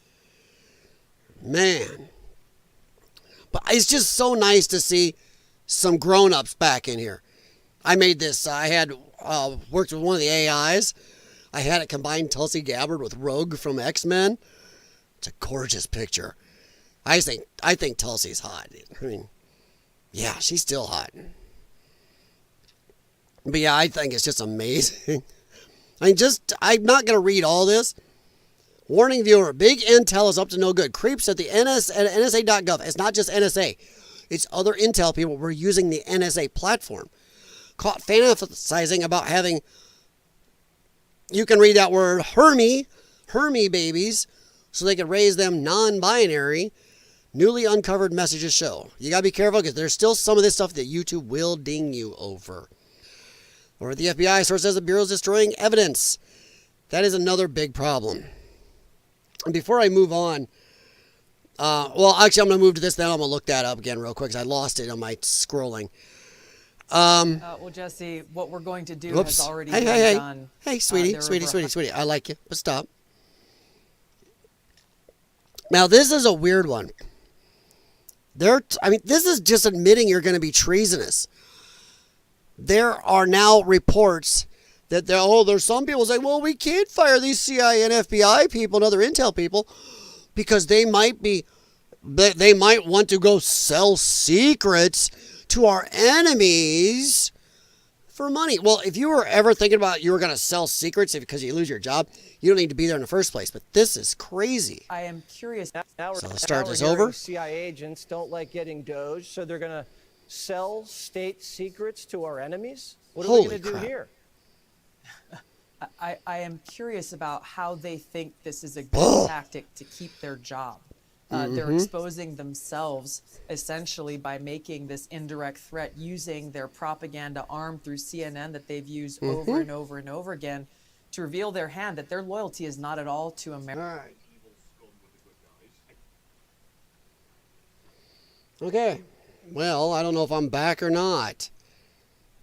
Man. But it's just so nice to see some grown-ups back in here. I made this. I had worked with one of the AIs. I had it combine Tulsi Gabbard with Rogue from X-Men. It's a gorgeous picture. I think Tulsi's hot. I mean, yeah, she's still hot. But yeah, I think it's just amazing. I'm not going to read all this. Warning viewer, big intel is up to no good. Creeps at the NSA.gov. It's not just NSA. It's other intel people were using the NSA platform. Caught fantasizing about having, you can read that word, Hermie babies, so they could raise them non-binary. Newly uncovered messages show. You got to be careful because there's still some of this stuff that YouTube will ding you over. Or the FBI source says the Bureau's destroying evidence. That is another big problem. And before I move on, well, actually, I'm going to move to this, then I'm going to look that up again real quick because I lost it on my scrolling. Well, Jesse, what we're going to do has already been done. Hey, sweetie. I like you, but stop. Now, this is a weird one. This is just admitting you're going to be treasonous. There are now reports that there's some people saying, well, we can't fire these CIA and FBI people and other intel people because they might want to go sell secrets to our enemies for money. Well, if you were ever thinking about you were going to sell secrets because you lose your job, you don't need to be there in the first place. But this is crazy. I am curious. Now so let's start this over. CIA agents don't like getting Doge, so they're going to sell state secrets to our enemies? What are we going to do here? I am curious about how they think this is a good tactic to keep their job. They're exposing themselves essentially by making this indirect threat using their propaganda arm through CNN that they've used over and over and over again to reveal their hand that their loyalty is not at all to America. Right. Okay. Well, I don't know if I'm back or not.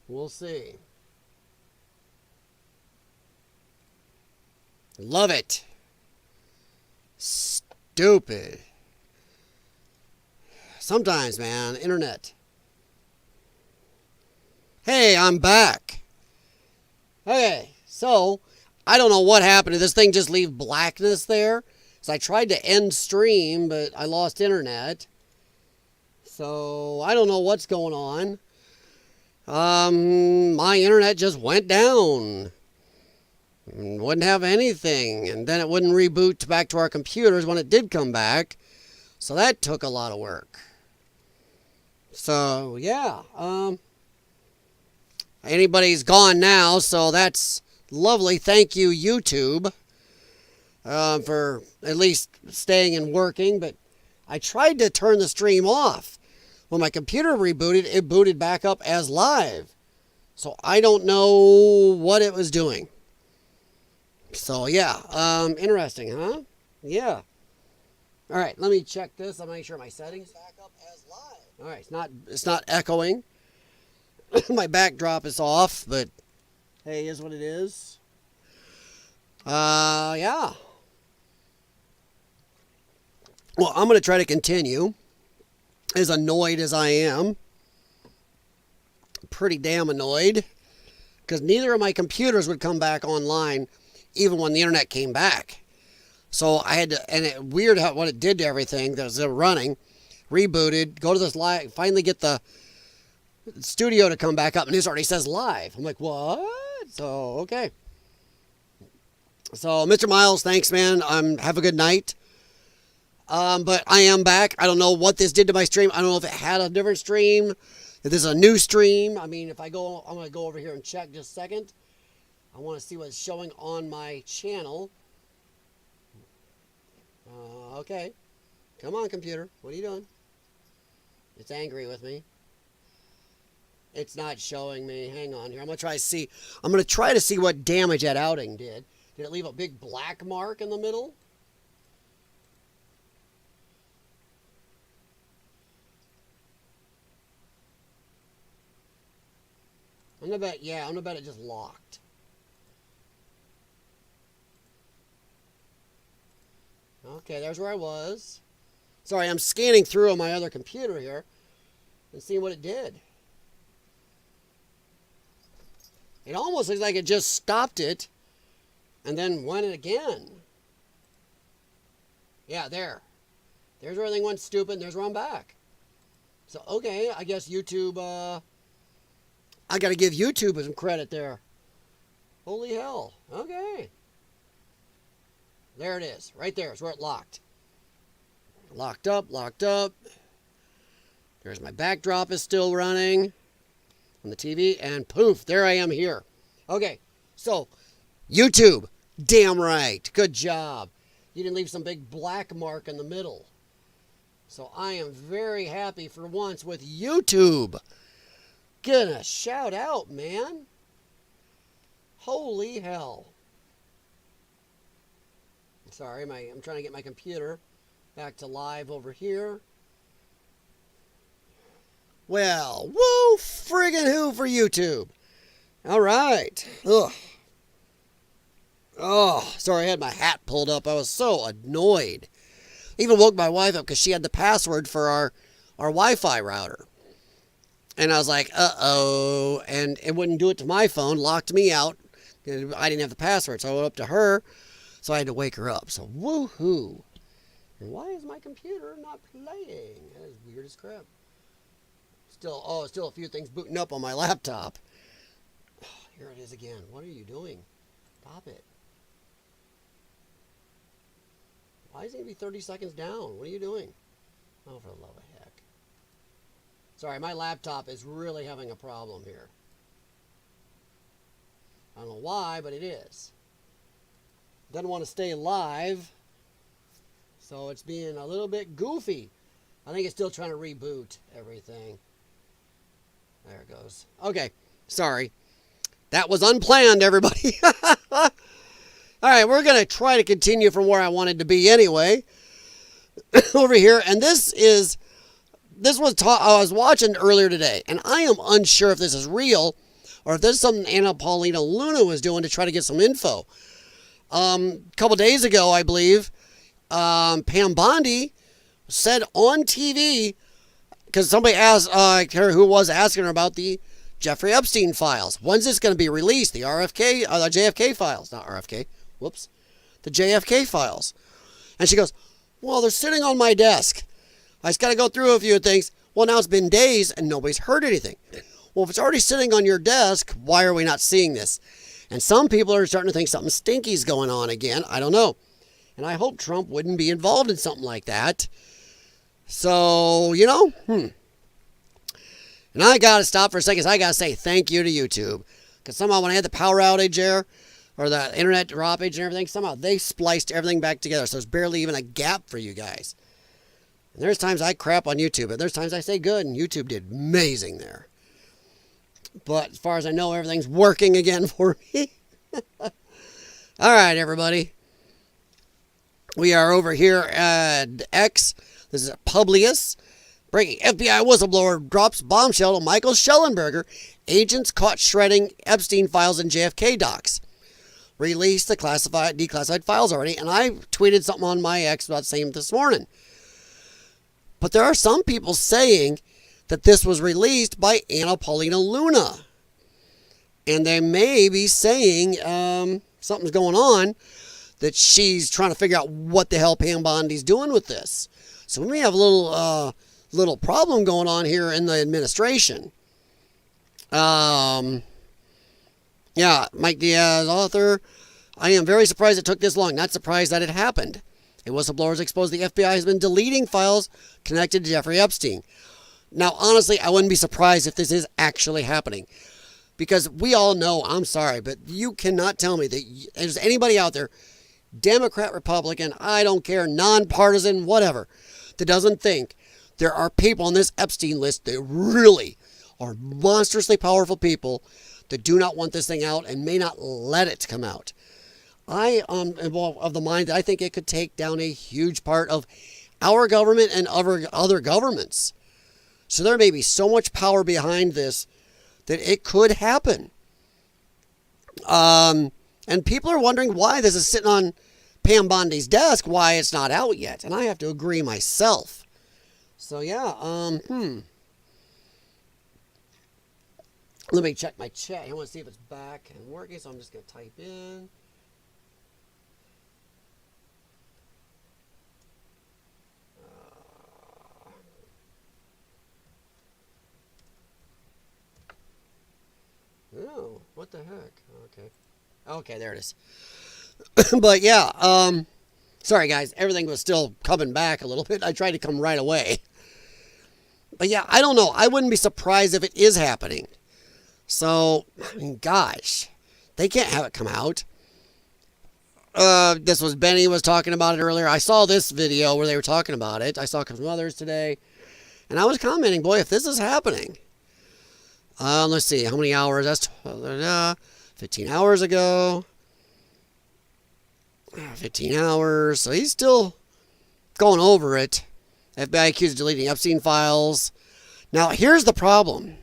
We'll see. Love it. Stupid. Sometimes, man, internet. Hey, I'm back. Okay, so I don't know what happened. Did this thing just leave blackness there? So I tried to end stream, but I lost internet. So I don't know what's going on. My internet just went down. Wouldn't have anything. And then it wouldn't reboot back to our computers when it did come back. So that took a lot of work. So, yeah. Anybody's gone now, so that's lovely. Thank you, YouTube, for at least staying and working. But I tried to turn the stream off. When my computer rebooted, it booted back up as live. So I don't know what it was doing. So, yeah. Interesting, huh? Yeah. All right, let me check this. I'll make sure my settings back up as live. All right, it's not echoing. My backdrop is off, but hey, is what it is. Yeah. Well, I'm going to try to continue. As annoyed as I am. Pretty damn annoyed. Because neither of my computers would come back online even when the internet came back. So I had to, and it weird how what it did to everything that was running, rebooted, go to this live, finally get the studio to come back up, and it already says live. I'm like, what? So, okay. So, Mr. Miles, thanks, man. Have a good night. But I am back. I don't know what this did to my stream. I don't know if it had a different stream, if this is a new stream. I mean, I'm going to go over here and check just a second. I want to see what's showing on my channel. Okay. Come on, computer. What are you doing? It's angry with me. It's not showing me. Hang on here. I'm going to try to see what damage that outing did. Did it leave a big black mark in the middle? I'm going to bet it just locked. Okay, there's where I was. Sorry, I'm scanning through on my other computer here and seeing what it did. It almost looks like it just stopped it and then went it again. Yeah, there. There's where everything went stupid, and there's where I'm back. So, okay, I guess YouTube, I got to give YouTube some credit there. Holy hell. Okay. There it is. Right there is where it locked. Locked up, locked up. There's my backdrop is still running on the TV, and poof, there I am here. Okay, so YouTube, damn right. Good job. You didn't leave some big black mark in the middle. So I am very happy for once with YouTube. Gonna shout out, man. Holy hell. Sorry, I'm trying to get my computer back to live over here. Well, woo friggin' who for YouTube. All right. Ugh. Oh, sorry, I had my hat pulled up. I was so annoyed. Even woke my wife up because she had the password for our Wi-Fi router. And I was like, uh-oh. And it wouldn't do it to my phone, locked me out. I didn't have the password, so I went up to her. So I had to wake her up. So, woohoo. And why is my computer not playing? That is weird as crap. Still a few things booting up on my laptop. Oh, here it is again. What are you doing? Stop it. Why is it going to be 30 seconds down? What are you doing? Oh, for the love of heck. Sorry, my laptop is really having a problem here. I don't know why, but it is. Doesn't want to stay live. So it's being a little bit goofy. I think it's still trying to reboot everything. There it goes. Okay, sorry. That was unplanned, everybody. All right, we're going to try to continue from where I wanted to be anyway. Over here, and this was I was watching earlier today, and I am unsure if this is real or if this is something Anna Paulina Luna was doing to try to get some info. A couple days ago, I believe, Pam Bondi said on TV, because somebody asked her who was asking her about the Jeffrey Epstein files. When's this going to be released? The JFK files, not RFK. Whoops, the JFK files. And she goes, "Well, they're sitting on my desk. I just got to go through a few things." Well, now it's been days and nobody's heard anything. Well, if it's already sitting on your desk, why are we not seeing this? And some people are starting to think something stinky's going on again. I don't know. And I hope Trump wouldn't be involved in something like that. So, And I got to stop for a second. I got to say thank you to YouTube. Because somehow when I had the power outage there, or the internet droppage and everything, somehow they spliced everything back together. So there's barely even a gap for you guys. And there's times I crap on YouTube, but there's times I say good, and YouTube did amazing there. But as far as I know, everything's working again for me. All right, everybody. We are over here at X. This is Publius. Breaking FBI whistleblower drops bombshell to Michael Schellenberger. Agents caught shredding Epstein files and JFK docs. Released the declassified files already. And I tweeted something on my X about saying this morning. But there are some people saying that this was released by Anna Paulina Luna. And they may be saying something's going on, that she's trying to figure out what the hell Pam Bondi's doing with this. So we may have a little problem going on here in the administration. Yeah, Mike Diaz, author. I am very surprised it took this long. Not surprised that it happened. A whistleblower has exposed the FBI has been deleting files connected to Jeffrey Epstein. Now, honestly, I wouldn't be surprised if this is actually happening. Because we all know, I'm sorry, but you cannot tell me that there's anybody out there, Democrat, Republican, I don't care, nonpartisan, whatever, that doesn't think there are people on this Epstein list that really are monstrously powerful people that do not want this thing out and may not let it come out. I am of the mind that I think it could take down a huge part of our government and other governments. So there may be so much power behind this that it could happen. And people are wondering why this is sitting on Pam Bondi's desk, why it's not out yet. And I have to agree myself. So yeah, Let me check my chat. I want to see if it's back and working, so I'm just going to type in. Oh, what the heck? Okay, there it is. But yeah, sorry guys, everything was still coming back a little bit. I tried to come right away. But yeah, I don't know. I wouldn't be surprised if it is happening. So, I mean, gosh, they can't have it come out. This was Benny was talking about it earlier. I saw this video where they were talking about it. I saw some others today. And I was commenting, boy, if this is happening. Let's see, how many hours? That's 15 hours ago. 15 hours. So he's still going over it. FBI accused of deleting Epstein files. Now, here's the problem.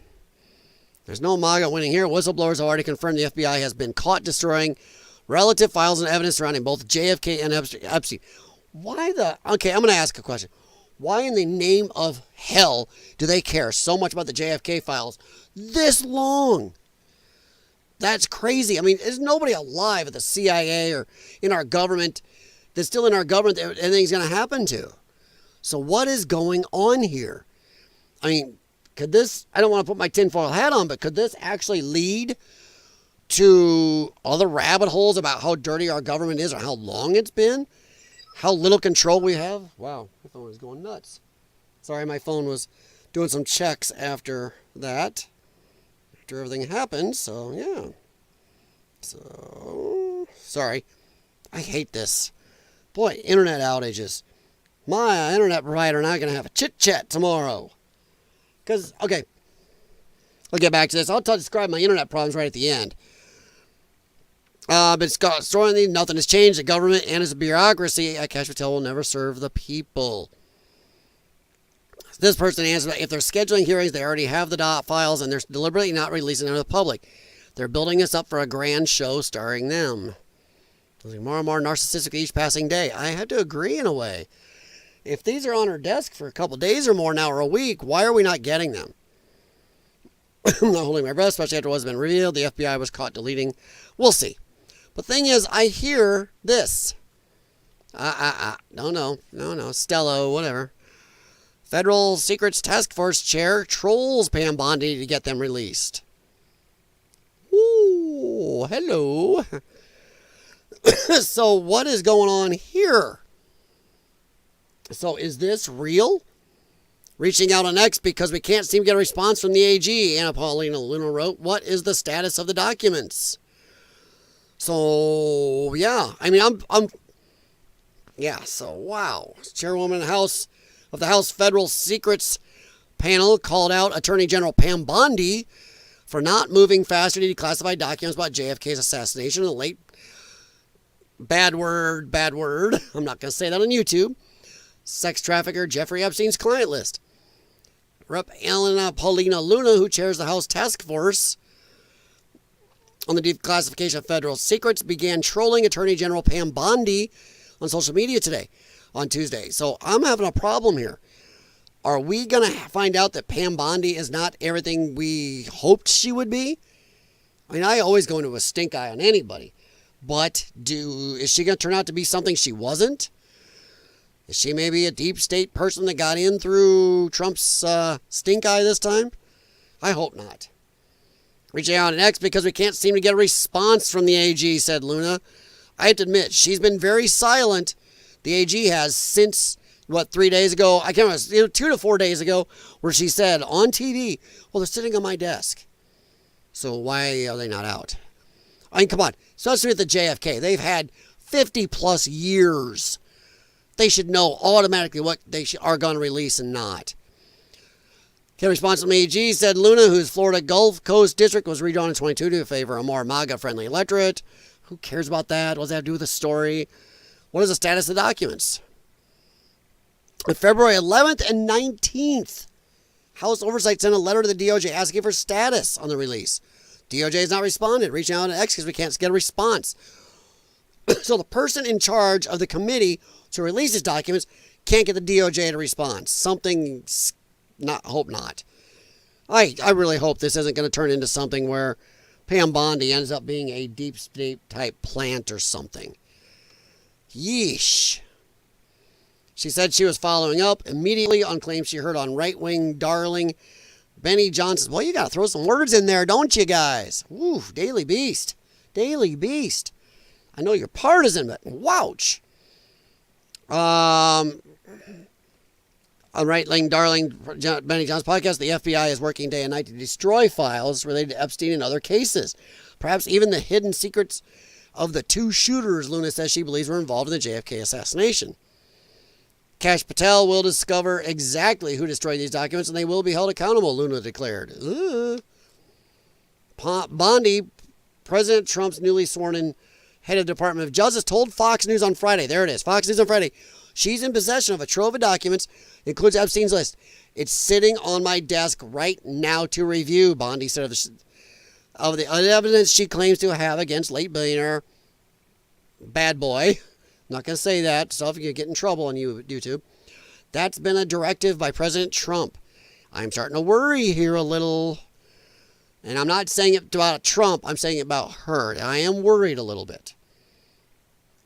There's no MAGA winning here. Whistleblowers have already confirmed the FBI has been caught destroying relative files and evidence surrounding both JFK and Epstein. Why the... Okay, I'm going to ask a question. Why in the name of hell do they care so much about the JFK files this long? That's crazy. I mean, there's nobody alive at the CIA or in our government that's still in our government that anything's going to happen to. So what is going on here? I mean, could this, I don't want to put my tinfoil hat on, but could this actually lead to other rabbit holes about how dirty our government is or how long it's been? How little control we have? Wow, my phone is going nuts. Sorry, my phone was doing some checks after that. After everything happened, so yeah. So, sorry. I hate this. Boy, internet outages. My internet provider and I are going to have a chit-chat tomorrow. Because, okay, I'll get back to this. I'll describe my internet problems right at the end. But Scott Storney, nothing has changed. The government and its bureaucracy at Cash Patel will never serve the people. This person answered that if they're scheduling hearings, they already have the dot files and they're deliberately not releasing them to the public. They're building us up for a grand show starring them. More and more narcissistic each passing day. I have to agree in a way. If these are on our desk for a couple days or more now or a week, why are we not getting them? I'm not holding my breath, especially after what's been revealed. The FBI was caught deleting. We'll see. But thing is, I hear this. No, Stello, whatever. Federal Secrets Task Force Chair trolls Pam Bondi to get them released. Ooh, hello. So what is going on here? So is this real? Reaching out on X because we can't seem to get a response from the AG. Anna Paulina Luna wrote, what is the status of the documents? So, yeah. I mean, so, wow. Chairwoman of the House Federal Secrets panel called out Attorney General Pam Bondi for not moving faster to declassify documents about JFK's assassination and the late bad word. I'm not going to say that on YouTube. Sex trafficker Jeffrey Epstein's client list. Rep. Anna Paulina Luna, who chairs the House Task Force on the declassification of federal secrets, began trolling Attorney General Pam Bondi on social media today, on Tuesday. So I'm having a problem here. Are we going to find out that Pam Bondi is not everything we hoped she would be? I mean, I always go into a stink eye on anybody. But is she going to turn out to be something she wasn't? Is she maybe a deep state person that got in through Trump's stink eye this time? I hope not. Reaching out on X because we can't seem to get a response from the AG, said Luna. I have to admit, she's been very silent. The AG has since, 3 days ago? I can't remember, 2 to 4 days ago, where she said on TV, well, they're sitting on my desk. So why are they not out? I mean, come on. Especially with the JFK. They've had 50 plus years. They should know automatically what they are going to release and not. In response from AG, said Luna, whose Florida Gulf Coast district was redrawn in 22 to favor a more MAGA-friendly electorate. Who cares about that? What does that have to do with the story? What is the status of the documents? On February 11th and 19th, House Oversight sent a letter to the DOJ asking for status on the release. DOJ has not responded. Reaching out to X because we can't get a response. So the person in charge of the committee to release his documents can't get the DOJ to respond. Hope not. I really hope this isn't going to turn into something where Pam Bondi ends up being a deep state type plant or something. Yeesh. She said she was following up immediately on claims she heard on right-wing darling Benny Johnson. Well, you got to throw some words in there, don't you guys? Woo, Daily Beast. Daily Beast. I know you're partisan, but wouch. On right-wing darling Benny Johnson's podcast, the FBI is working day and night to destroy files related to Epstein and other cases. Perhaps even the hidden secrets of the two shooters Luna says she believes were involved in the JFK assassination. Kash Patel will discover exactly who destroyed these documents and they will be held accountable, Luna declared. Bondi, President Trump's newly sworn-in head of Department of Justice, told Fox News on Friday, there it is, Fox News on Friday, she's in possession of a trove of documents, includes Epstein's list. It's sitting on my desk right now to review, Bondi said of the evidence she claims to have against late billionaire bad boy. I'm not going to say that, so if you get in trouble on YouTube. That's been a directive by President Trump. I'm starting to worry here a little. And I'm not saying it about Trump, I'm saying it about her. I am worried a little bit.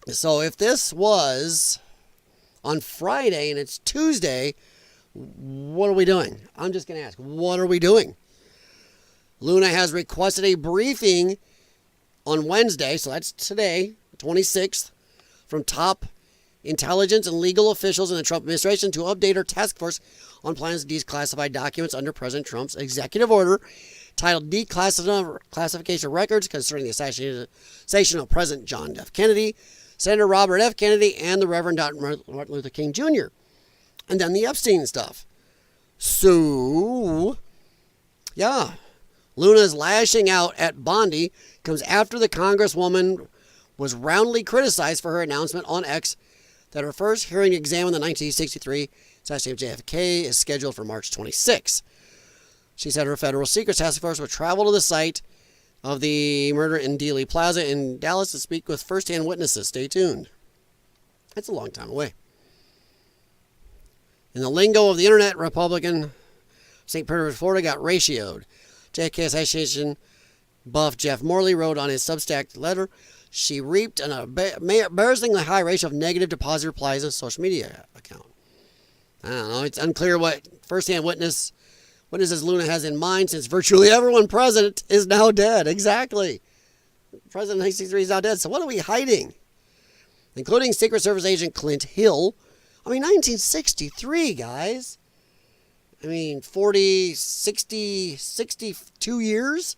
So if this was on Friday and it's Tuesday, what are we doing? I'm just going to ask, what are we doing? Luna has requested a briefing on Wednesday, so that's today, 26th, from top intelligence and legal officials in the Trump administration to update her task force on plans to declassify documents under President Trump's executive order titled Declassification of Records concerning the assassination of President John F. Kennedy, Senator Robert F. Kennedy, and the Reverend Dr. Martin Luther King Jr., and then the Epstein stuff. So, yeah, Luna's lashing out at Bondi comes after the Congresswoman was roundly criticized for her announcement on X that her first hearing to examine the 1963 assassination of JFK is scheduled for March 26. She said her federal secrets task force would travel to the site of the murder in Dealey Plaza in Dallas to speak with first-hand witnesses. Stay tuned. That's a long time away. In the lingo of the internet, Republican St. Petersburg, Florida got ratioed. JFK assassination buff Jeff Morley wrote on his Substack letter, she reaped an embarrassingly high ratio of negative deposit replies on a social media account. I don't know. It's unclear what first-hand witnesses Luna has in mind since virtually everyone present is now dead. Exactly. President 1963 is now dead. So what are we hiding? Including Secret Service agent Clint Hill. I mean, 1963, guys. I mean, 40, 60, 62 years?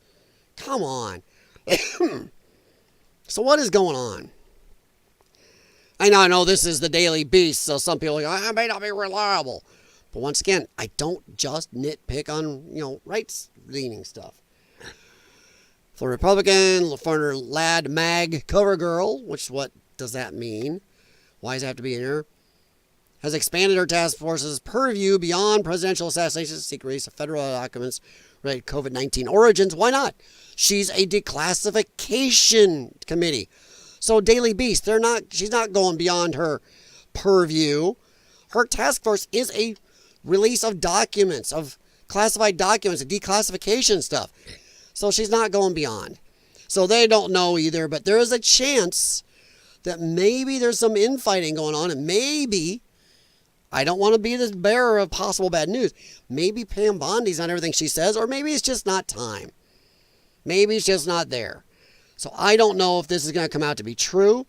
Come on. So what is going on? I know this is the Daily Beast, so some people are like, I may not be reliable. But once again, I don't just nitpick on, rights-leaning stuff. For Republican, former Lad Mag cover girl, what does that mean? Why does it have to be in here? Has expanded her task force's purview beyond presidential assassination, secret release of federal documents related to COVID-19 origins. Why not? She's a declassification committee. So Daily Beast, she's not going beyond her purview. Her task force is a release of documents, of classified documents, of declassification stuff. So she's not going beyond. So they don't know either, but there is a chance that maybe there's some infighting going on, and maybe, I don't want to be the bearer of possible bad news, maybe Pam Bondi's on everything she says, or maybe it's just not time. Maybe it's just not there. So I don't know if this is going to come out to be true.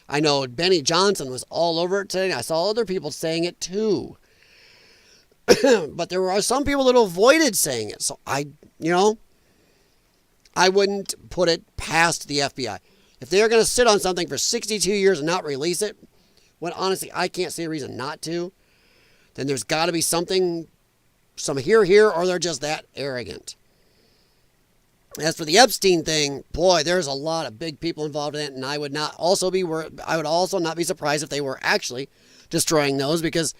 I know Benny Johnson was all over it today. I saw other people saying it too. But there were some people that avoided saying it. So I wouldn't put it past the FBI. If they're going to sit on something for 62 years and not release it, when honestly I can't see a reason not to, then there's got to be something, some here, or they're just that arrogant. As for the Epstein thing, boy, there's a lot of big people involved in it, and I would also not be surprised if they were actually destroying those, because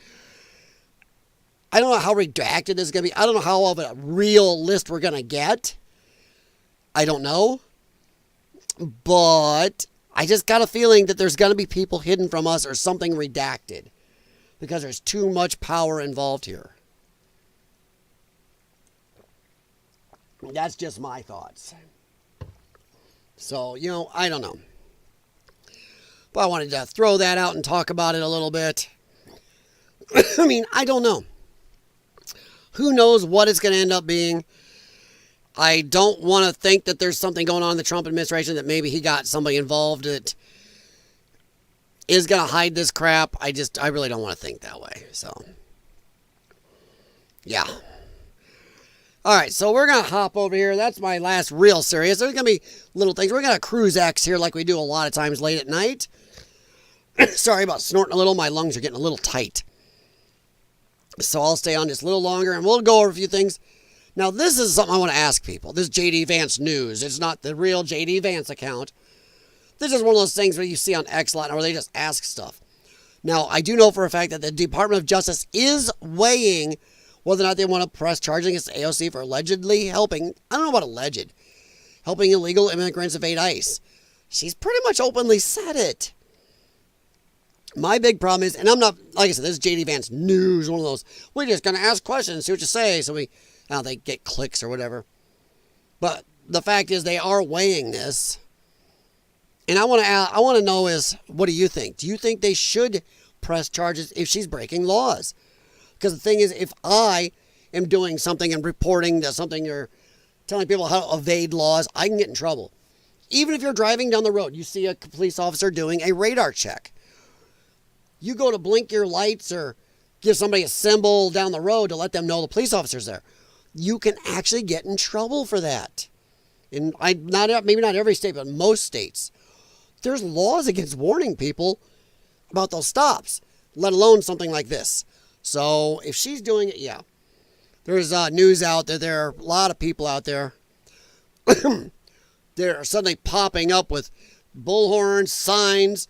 I don't know how redacted this is going to be. I don't know how of a real list we're going to get. I don't know. But I just got a feeling that there's going to be people hidden from us or something redacted, because there's too much power involved here. That's just my thoughts. So, you know, I don't know. But I wanted to throw that out and talk about it a little bit. I mean, I don't know. Who knows what it's going to end up being? I don't want to think that there's something going on in the Trump administration that maybe he got somebody involved that is going to hide this crap. I really don't want to think that way. So, yeah. All right, so we're going to hop over here. That's my last real serious. There's going to be little things. We're going to cruise X here like we do a lot of times late at night. Sorry about snorting a little. My lungs are getting a little tight. So I'll stay on just a little longer, and we'll go over a few things. Now, this is something I want to ask people. This is J.D. Vance News. It's not the real J.D. Vance account. This is one of those things where you see on X a lot where they just ask stuff. Now, I do know for a fact that the Department of Justice is weighing whether or not they want to press charges against AOC for allegedly helping, I don't know about alleged, helping illegal immigrants evade ICE. She's pretty much openly said it. My big problem is, and I'm not, like I said, this is J.D. Vance News, one of those, we're just going to ask questions, see what you say, so they get clicks or whatever. But the fact is they are weighing this. And I want to know is, what do you think? Do you think they should press charges if she's breaking laws? Because the thing is, if I am doing something and reporting to something or telling people how to evade laws, I can get in trouble. Even if you're driving down the road, you see a police officer doing a radar check. You go to blink your lights or give somebody a symbol down the road to let them know the police officer's there. You can actually get in trouble for that. And maybe not every state, but most states. There's laws against warning people about those stops, let alone something like this. So if she's doing it, yeah. There's news out there. There are a lot of people out there. They're suddenly popping up with bullhorns, signs.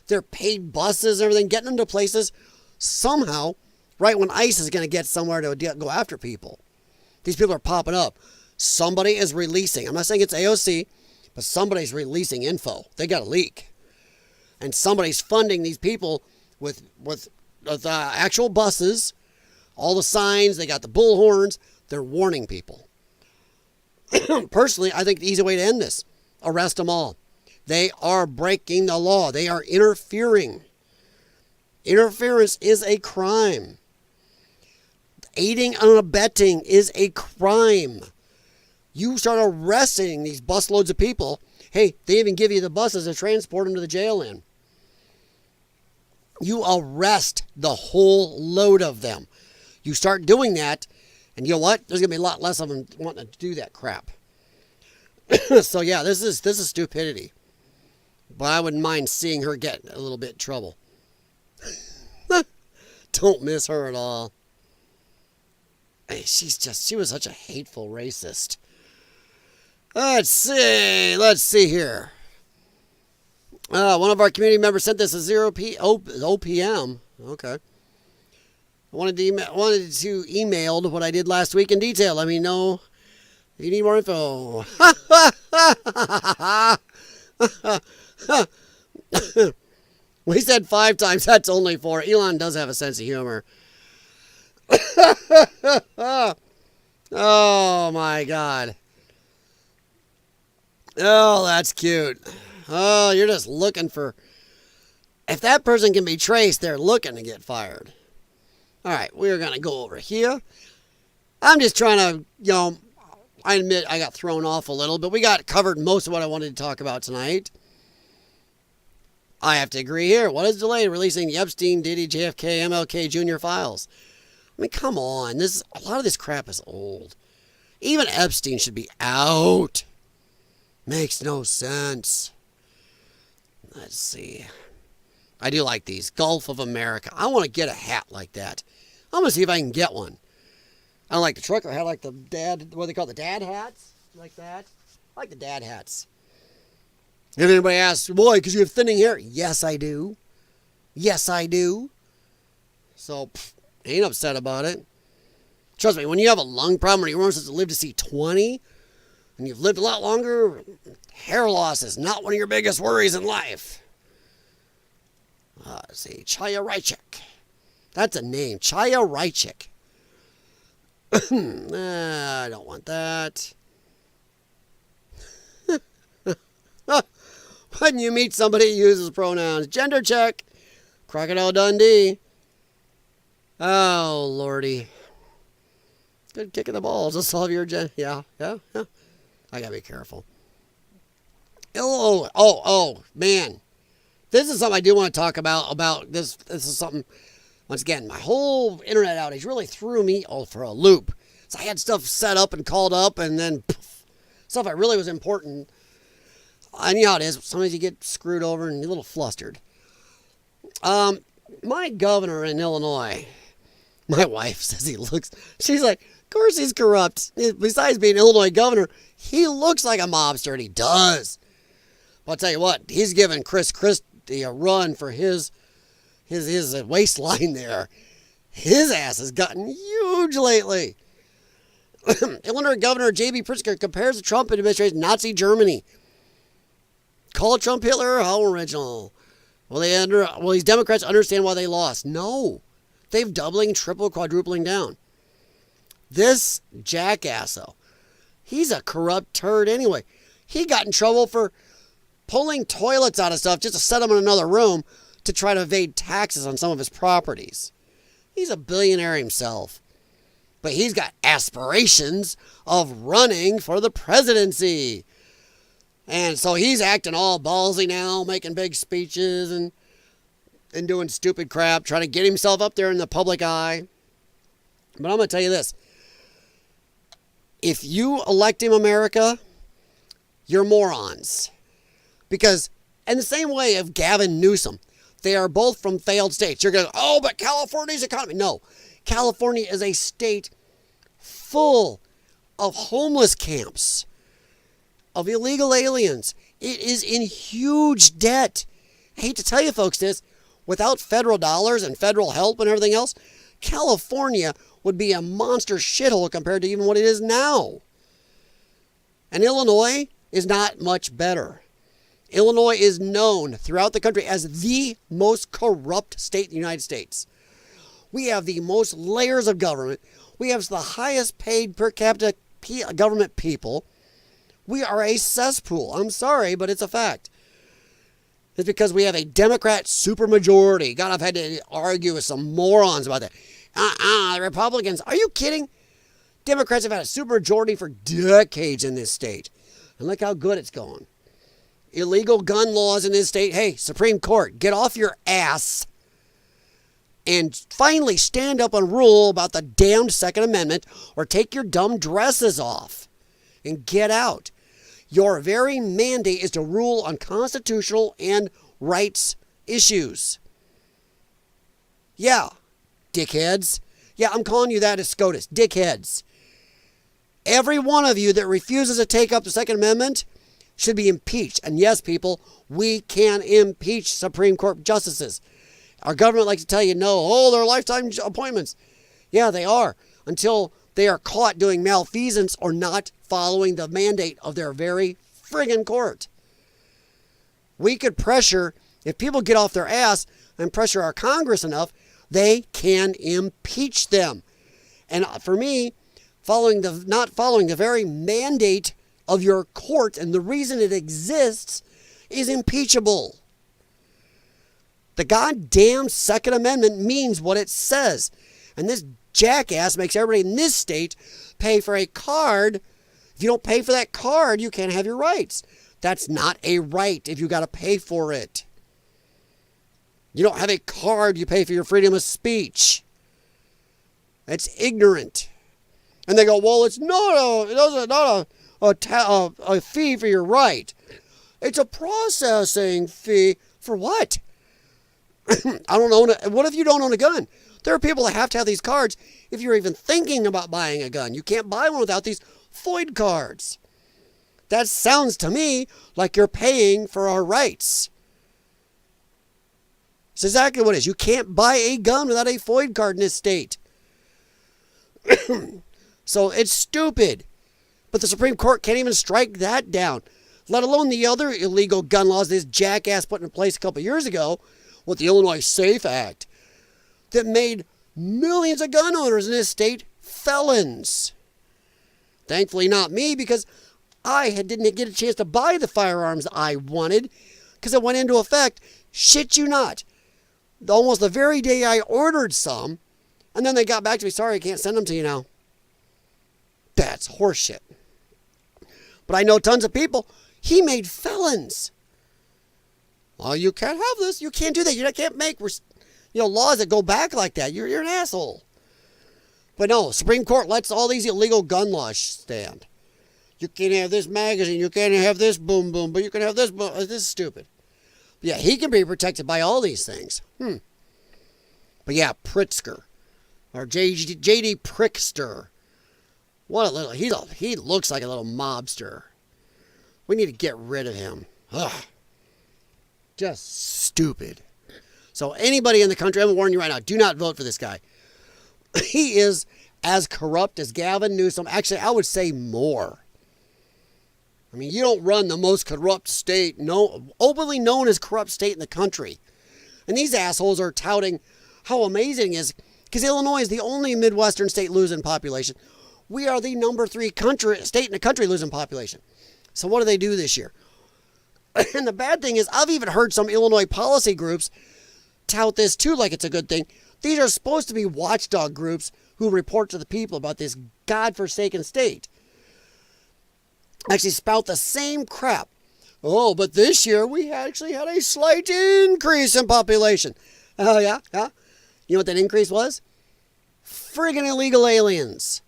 They're paid buses and everything, getting them to places somehow, right when ICE is going to get somewhere to go after people. These people are popping up. Somebody is releasing. I'm not saying it's AOC, but somebody's releasing info. They got a leak. And somebody's funding these people with actual buses, all the signs, they got the bullhorns, they're warning people. Personally, I think the easy way to end this, arrest them all. They are breaking the law. They are interfering. Interference is a crime. Aiding and abetting is a crime. You start arresting these busloads of people. Hey, they even give you the buses to transport them to the jail in. You arrest the whole load of them. You start doing that, and you know what? There's going to be a lot less of them wanting to do that crap. So yeah, this is stupidity. But I wouldn't mind seeing her get a little bit in trouble. Don't miss her at all. Hey, she was such a hateful racist. Let's see here. One of our community members sent this at 0 p.m. Okay. I wanted to email what I did last week in detail. Let me know if you need more info. We said 5 times. That's only 4. Elon does have a sense of humor. Oh, my God. Oh, that's cute. Oh, you're just looking for... If that person can be traced, they're looking to get fired. All right, we're going to go over here. I'm just trying to, I admit I got thrown off a little, but we got covered most of what I wanted to talk about tonight. I have to agree here. What is delayed releasing the Epstein, Diddy, JFK, MLK Jr. files? I mean, come on. A lot of this crap is old. Even Epstein should be out. Makes no sense. Let's see. I do like these. Gulf of America. I want to get a hat like that. I'm going to see if I can get one. I don't like the trucker hat. I like the dad, what do they call the dad hats? Like that. I like the dad hats. If anybody asks, boy, because you have thinning hair. Yes, I do. Yes, I do. So, ain't upset about it. Trust me, when you have a lung problem and you're only supposed to live to see 20, and you've lived a lot longer, hair loss is not one of your biggest worries in life. Let's see, Chaya Rychik. That's a name, Chaya Rychik. I don't want that. When you meet somebody who uses pronouns. Gender check. Crocodile Dundee. Oh, Lordy. Good kick in the balls to solve your agenda. Yeah. I gotta be careful. Oh, man. This is something I do want to talk about this. This is something, once again, my whole internet outage really threw me for a loop. So I had stuff set up and called up, and then stuff that really was important. I know how it is. Sometimes you get screwed over and you're a little flustered. My governor in Illinois, my wife says she's like, of course he's corrupt. Besides being Illinois governor, he looks like a mobster, and he does. But I'll tell you what, he's giving Chris Christie a run for his waistline there. His ass has gotten huge lately. Illinois Governor J.B. Pritzker compares the Trump administration to Nazi Germany. Call Trump Hitler? How original. Will these Democrats understand why they lost? No. They've doubling, triple, quadrupling down. This jackass, though, he's a corrupt turd anyway. He got in trouble for pulling toilets out of stuff just to set them in another room to try to evade taxes on some of his properties. He's a billionaire himself. But he's got aspirations of running for the presidency. And so he's acting all ballsy now, making big speeches and doing stupid crap, trying to get himself up there in the public eye. But I'm going to tell you this. If you elect him, America, you're morons. Because in the same way of Gavin Newsom, they are both from failed states. You're going, oh, but California's economy. No, California is a state full of homeless camps, of illegal aliens. It is in huge debt. I hate to tell you folks this, without federal dollars and federal help and everything else, California would be a monster shithole compared to even what it is now. And Illinois is not much better. Illinois is known throughout the country as the most corrupt state in the United States. We have the most layers of government. We have the highest paid per capita government people. We are a cesspool. I'm sorry, but it's a fact. It's because we have a Democrat supermajority. God, I've had to argue with some morons about that. The Republicans, are you kidding? Democrats have had a supermajority for decades in this state. And look how good it's going. Illegal gun laws in this state. Hey, Supreme Court, get off your ass and finally stand up and rule about the damned Second Amendment, or take your dumb dresses off and get out. Your very mandate is to rule on constitutional and rights issues. Yeah, dickheads. Yeah, I'm calling you that as SCOTUS, dickheads. Every one of you that refuses to take up the Second Amendment should be impeached. And yes, people, we can impeach Supreme Court justices. Our government likes to tell you, no, they're lifetime appointments. Yeah, they are, until they are caught doing malfeasance or not following the mandate of their very friggin' court. We could pressure, if people get off their ass and pressure our Congress enough, they can impeach them. And for me, not following the very mandate of your court and the reason it exists is impeachable. The goddamn Second Amendment means what it says. And this jackass makes everybody in this state pay for a card. If you don't pay for that card, you can't have your rights. That's not a right if you got to pay for it. You don't have a card, you pay for your freedom of speech. That's ignorant. And they go, well, it's not a fee for your right. It's a processing fee. For what? I don't own it. What if you don't own a gun? There are people that have to have these cards if you're even thinking about buying a gun. You can't buy one without these FOID cards. That sounds to me like you're paying for our rights. It's exactly what it is. You can't buy a gun without a FOID card in this state. So it's stupid. But the Supreme Court can't even strike that down, let alone the other illegal gun laws this jackass put in place a couple of years ago with the Illinois SAFE Act that made millions of gun owners in this state felons. Thankfully not me, because I didn't get a chance to buy the firearms I wanted because it went into effect, shit you not, almost the very day I ordered some, and then they got back to me, sorry, I can't send them to you now. That's horseshit. But I know tons of people, he made felons. Well, you can't have this. You can't do that. You can't make laws that go back like that. You're an asshole. But no, Supreme Court lets all these illegal gun laws stand. You can't have this magazine. You can't have this boom boom, but you can have this boom. This is stupid. But yeah, he can be protected by all these things. But yeah, Pritzker. Or J.D. Prickster. What a little, he looks like a little mobster. We need to get rid of him. Ugh. Just stupid. So anybody in the country, I'm warning you right now, do not vote for this guy. He is as corrupt as Gavin Newsom. Actually, I would say more. I mean, you don't run the most corrupt state, openly known as corrupt state in the country. And these assholes are touting how amazing it is, because Illinois is the only Midwestern state losing population. We are the number 3 state in the country losing population. So what do they do this year? And the bad thing is, I've even heard some Illinois policy groups tout this too like it's a good thing. These are supposed to be watchdog groups who report to the people about this godforsaken state. Actually spout the same crap. Oh, but this year we actually had a slight increase in population. Oh, yeah? Yeah? You know what that increase was? Friggin' illegal aliens.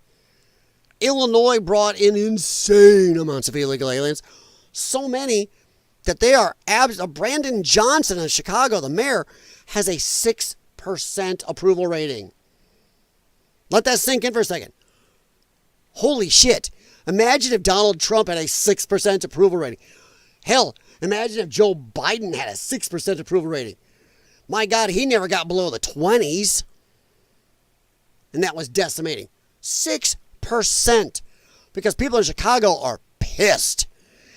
Illinois brought in insane amounts of illegal aliens. So many that they are Brandon Johnson of Chicago, the mayor, has a 6% approval rating. Let that sink in for a second. Holy shit. Imagine if Donald Trump had a 6% approval rating. Hell, imagine if Joe Biden had a 6% approval rating. My God, he never got below the 20s. And that was decimating. 6%. Because people in Chicago are pissed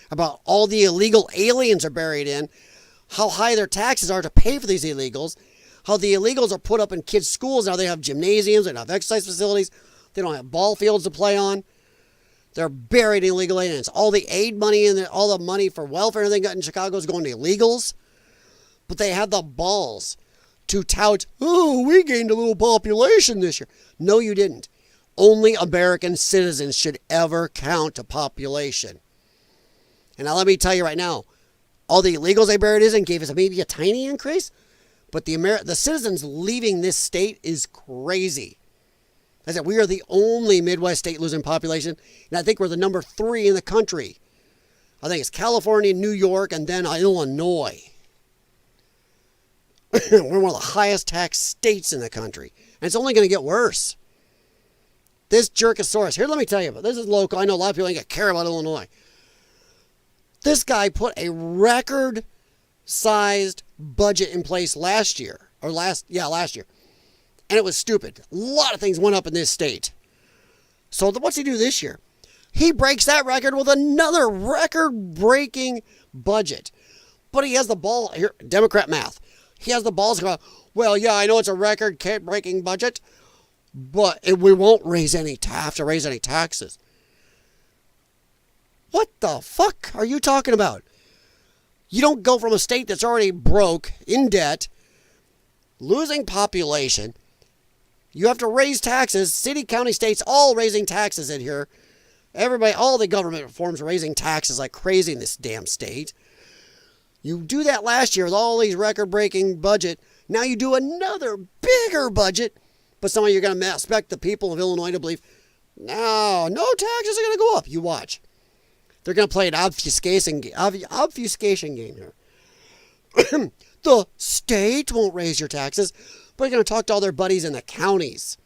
about all the illegal aliens are buried in, how high their taxes are to pay for these illegals, how the illegals are put up in kids' schools. Now they have gymnasiums, they don't have exercise facilities, they don't have ball fields to play on. They're buried in illegal aliens. All the aid money and all the money for welfare and everything got in Chicago is going to illegals. But they have the balls to tout, oh, we gained a little population this year. No, you didn't. Only American citizens should ever count to population. And now let me tell you right now, all the illegals they buried in gave us maybe a tiny increase, but the citizens leaving this state is crazy. I said, we are the only Midwest state losing population, and I think we're the number 3 in the country. I think it's California, New York, and then Illinois. We're one of the highest tax states in the country, and it's only going to get worse. This Jerkosaurus, here, let me tell you, but this is local. I know a lot of people ain't care about Illinois. This guy put a record-sized budget in place last year. And it was stupid. A lot of things went up in this state. So what's he do this year? He breaks that record with another record-breaking budget. But he has the ball, here, Democrat math. He has the balls to go, well, yeah, I know it's a record-breaking budget, but we won't have to raise any taxes. What the fuck are you talking about? You don't go from a state that's already broke, in debt, losing population. You have to raise taxes. City, county, states, all raising taxes in here. Everybody, all the government reforms are raising taxes like crazy in this damn state. You do that last year with all these record-breaking budget. Now you do another bigger budget, but somehow you're going to expect the people of Illinois to believe, no taxes are going to go up. You watch. They're going to play an obfuscation game here. The state won't raise your taxes, but they're going to talk to all their buddies in the counties.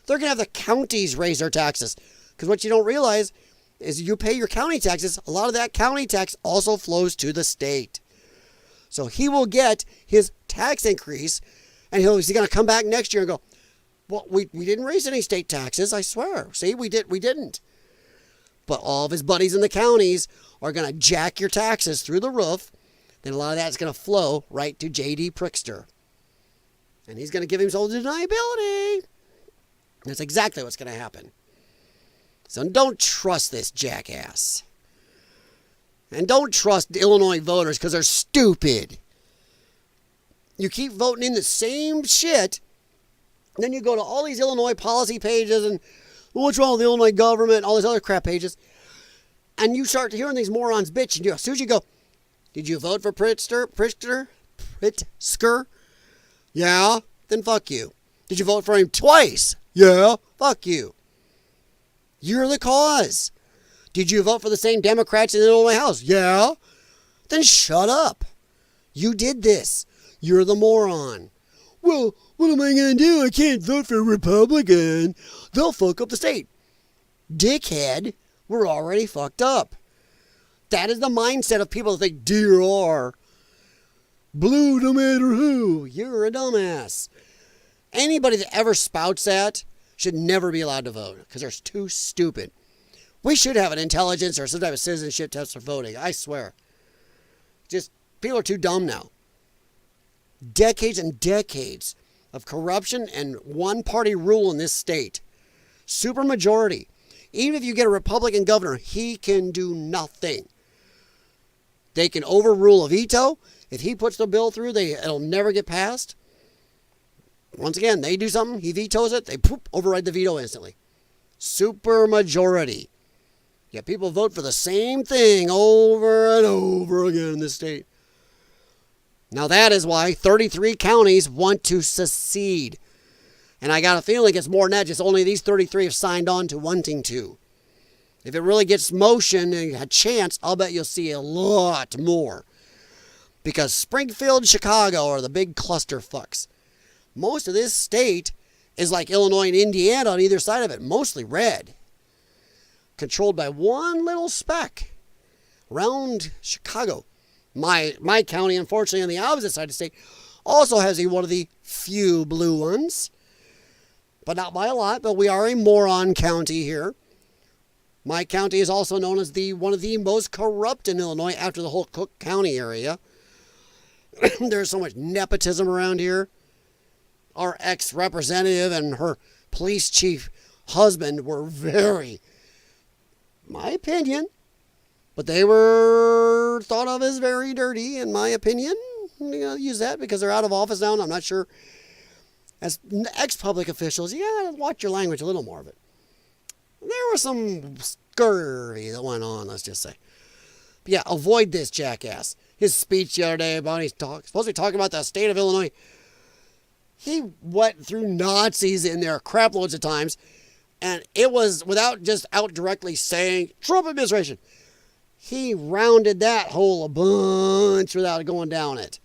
They're going to have the counties raise their taxes. Because what you don't realize is you pay your county taxes. A lot of that county tax also flows to the state. So he will get his tax increase, and he's going to come back next year and go, well, we didn't raise any state taxes, I swear. See, we didn't. But all of his buddies in the counties are going to jack your taxes through the roof. Then a lot of that's going to flow right to J.D. Prickster. And he's going to give himself deniability. That's exactly what's going to happen. So don't trust this jackass. And don't trust Illinois voters because they're stupid. You keep voting in the same shit. Then you go to all these Illinois policy pages and what's wrong with the Illinois government and all these other crap pages. And you start hearing these morons bitch. And as soon as you go, did you vote for Pritzker? Yeah? Then fuck you. Did you vote for him twice? Yeah? Fuck you. You're the cause. Did you vote for the same Democrats in the Illinois House? Yeah? Then shut up. You did this. You're the moron. Well, what am I going to do? I can't vote for a Republican. They'll fuck up the state. Dickhead, we're already fucked up. That is the mindset of people that think DR. Blue no matter who. You're a dumbass. Anybody that ever spouts that should never be allowed to vote because they're too stupid. We should have an intelligence or some type of citizenship test for voting. I swear. Just, people are too dumb now. Decades and decades of corruption and one-party rule in this state. Supermajority. Even if you get a Republican governor, he can do nothing. They can overrule a veto. If he puts the bill through, it'll never get passed. Once again, they do something, he vetoes it, they override the veto instantly. Supermajority. Yet people vote for the same thing over and over again in this state. Now that is why 33 counties want to secede. And I got a feeling it's more than that, just only these 33 have signed on to wanting to. If it really gets motion and a chance, I'll bet you'll see a lot more. Because Springfield and Chicago are the big cluster fucks. Most of this state is like Illinois and Indiana on either side of it, mostly red. Controlled by one little speck around Chicago. My county, unfortunately, on the opposite side of the state, also has one of the few blue ones. But not by a lot, but we are a moron county here. My county is also known as one of the most corrupt in Illinois after the whole Cook County area. There's so much nepotism around here. Our ex-representative and her police chief husband were very, my opinion, but they were thought of as very dirty, in my opinion. I'm going to use that because they're out of office now, and I'm not sure. As ex-public officials, you got to watch your language a little more of it. There was some scurry that went on, let's just say. But yeah, avoid this jackass. His speech the other day about he's supposed to be talking about the state of Illinois. He went through Nazis in there crap loads of times, and it was without just out directly saying Trump administration. He rounded that hole a bunch without going down it.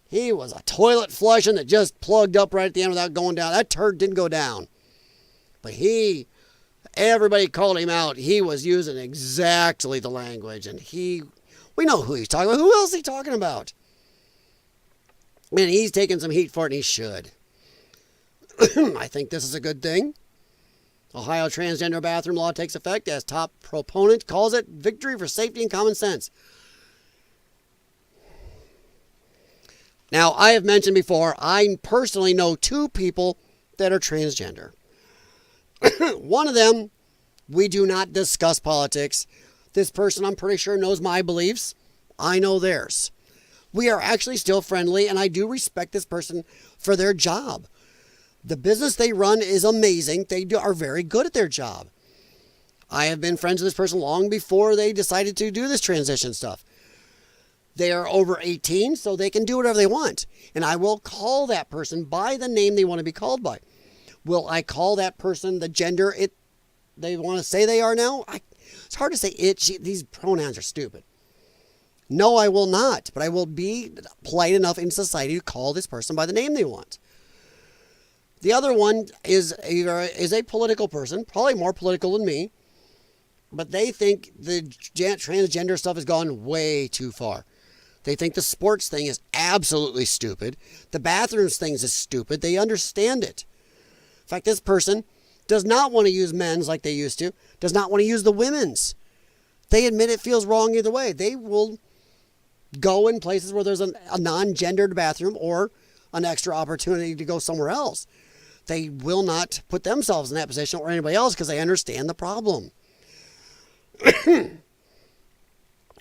He was a toilet flushing that just plugged up right at the end without going down. That turd didn't go down. But everybody called him out. He was using exactly the language, and we know who he's talking about. Who else is he talking about? And he's taking some heat for it, and he should. I think this is a good thing. Ohio transgender bathroom law takes effect as top proponent calls it victory for safety and common sense. Now, I have mentioned before, I personally know 2 people that are transgender. One of them, we do not discuss politics. This person, I'm pretty sure, knows my beliefs. I know theirs. We are actually still friendly, and I do respect this person for their job. The business they run is amazing. They are very good at their job. I have been friends with this person long before they decided to do this transition stuff. They are over 18, so they can do whatever they want. And I will call that person by the name they want to be called by. Will I call that person the gender they want to say they are now? It's hard to say it. These pronouns are stupid. No, I will not. But I will be polite enough in society to call this person by the name they want. The other one is a political person, probably more political than me. But they think the transgender stuff has gone way too far. They think the sports thing is absolutely stupid. The bathrooms thing is stupid. They understand it. In fact, this person does not want to use men's like they used to. Does not want to use the women's. They admit it feels wrong either way. They will go in places where there's a non-gendered bathroom or an extra opportunity to go somewhere else. They will not put themselves in that position or anybody else because they understand the problem.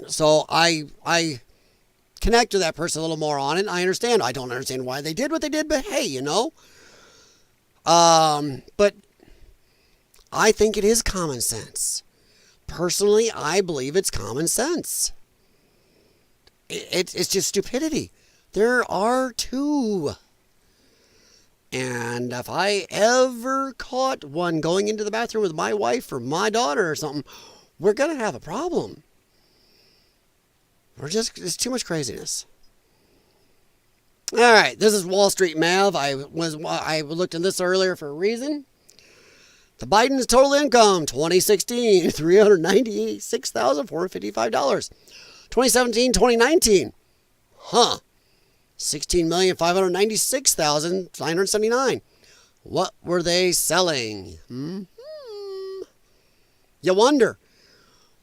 So I connect to that person a little more on it. I understand. I don't understand why they did what they did, but hey, you know. But I think it is common sense. Personally, I believe it's common sense. It's just stupidity. There are two. And if I ever caught one going into the bathroom with my wife or my daughter or something, we're going to have a problem. It's too much craziness. All right, this is Wall Street Mav. I looked at this earlier for a reason. The Biden's total income, 2016, $396,455. 2017, 2019, $16,596,979. What were they selling? You wonder.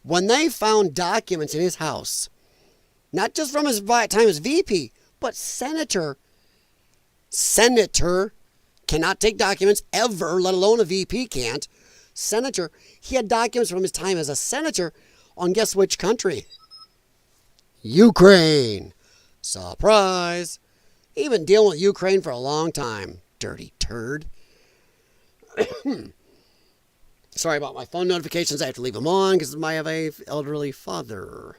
When they found documents in his house, not just from his time as VP, but senator cannot take documents ever, let alone a VP can't. Senator, he had documents from his time as a senator on guess which country? Ukraine. Surprise. He's been dealing with Ukraine for a long time. Dirty turd. Sorry about my phone notifications. I have to leave them on because I have an elderly father.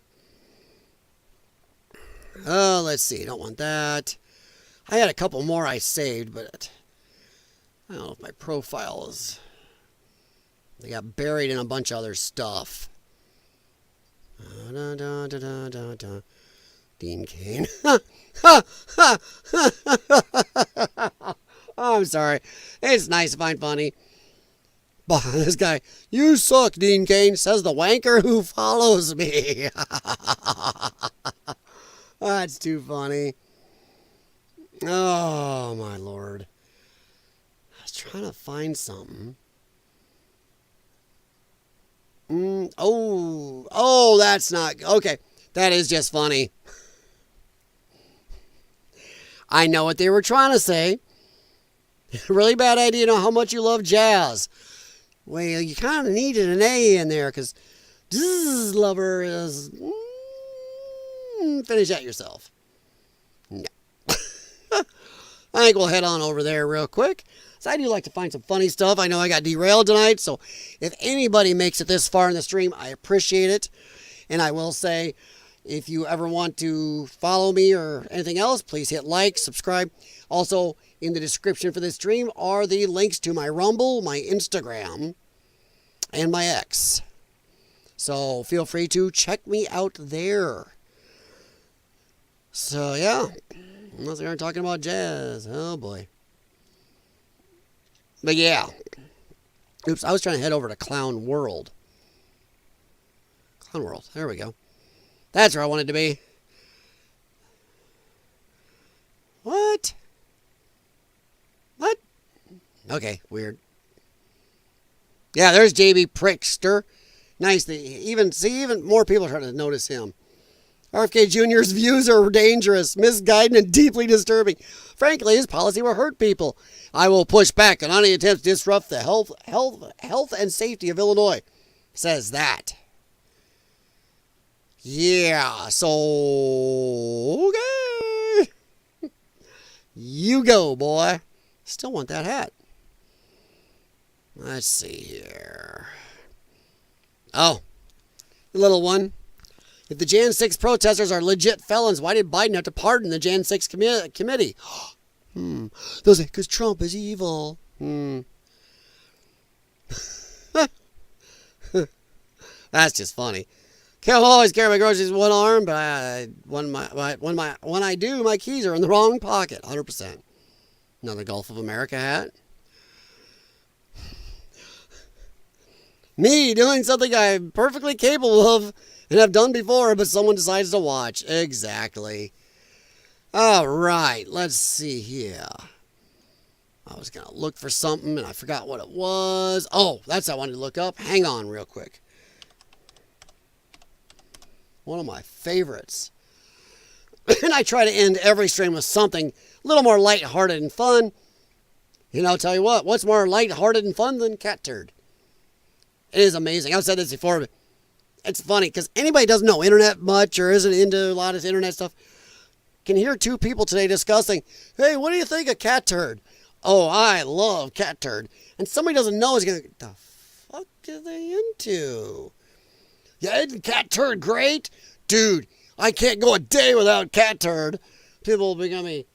Oh, let's see. Don't want that. I had a couple more I saved, but I don't know if my profile is... They got buried in a bunch of other stuff. Dean Cain. Oh, I'm sorry. It's nice to find funny. But this guy, you suck, Dean Cain, says the wanker who follows me. That's too funny. Oh, my Lord. I was trying to find something. Oh, that's not... Okay, that is just funny. I know what they were trying to say. Really bad idea to know how much you love jazz. Well, you kind of needed an A in there because lover is... finish that yourself. No. I think we'll head on over there real quick. So I do like to find some funny stuff. I know I got derailed tonight, so if anybody makes it this far in the stream, I appreciate it. And I will say, if you ever want to follow me or anything else, please hit like, subscribe. Also, in the description for this stream are the links to my Rumble, my Instagram, and my X. So feel free to check me out there. So yeah, unless they aren't talking about jazz. Oh boy. But yeah. Oops, I was trying to head over to Clown World. Clown World, there we go. That's where I wanted to be. What? What? Okay, weird. Yeah, there's JB Prickster. Nice. Even more people are trying to notice him. RFK Jr.'s views are dangerous, misguided, and deeply disturbing. Frankly, his policy will hurt people. I will push back on any attempts to disrupt the health and safety of Illinois. Says that. Yeah, so... Okay. You go, boy. Still want that hat. Let's see here. Oh, the little one. If the Jan 6 protesters are legit felons, why did Biden have to pardon the Jan 6 committee? They'll say, because Trump is evil. That's just funny. Can't always carry my groceries with one arm, but when I do, my keys are in the wrong pocket. 100%. Another Gulf of America hat. Me doing something I'm perfectly capable of and have done before, but someone decides to watch. Exactly. All right, let's see here. I was going to look for something, and I forgot what it was. Oh, that's what I wanted to look up. Hang on real quick. One of my favorites. And I try to end every stream with something a little more lighthearted and fun. You know, I'll tell you what, what's more lighthearted and fun than cat turd? It is amazing. I've said this before, but it's funny because anybody doesn't know internet much or isn't into a lot of internet stuff can hear two people today discussing, hey, what do you think of cat turd? Oh, I love cat turd. And somebody doesn't know is going to, the fuck are they into? Yeah, isn't cat turd great? Dude, I can't go a day without cat turd. People will be going to be,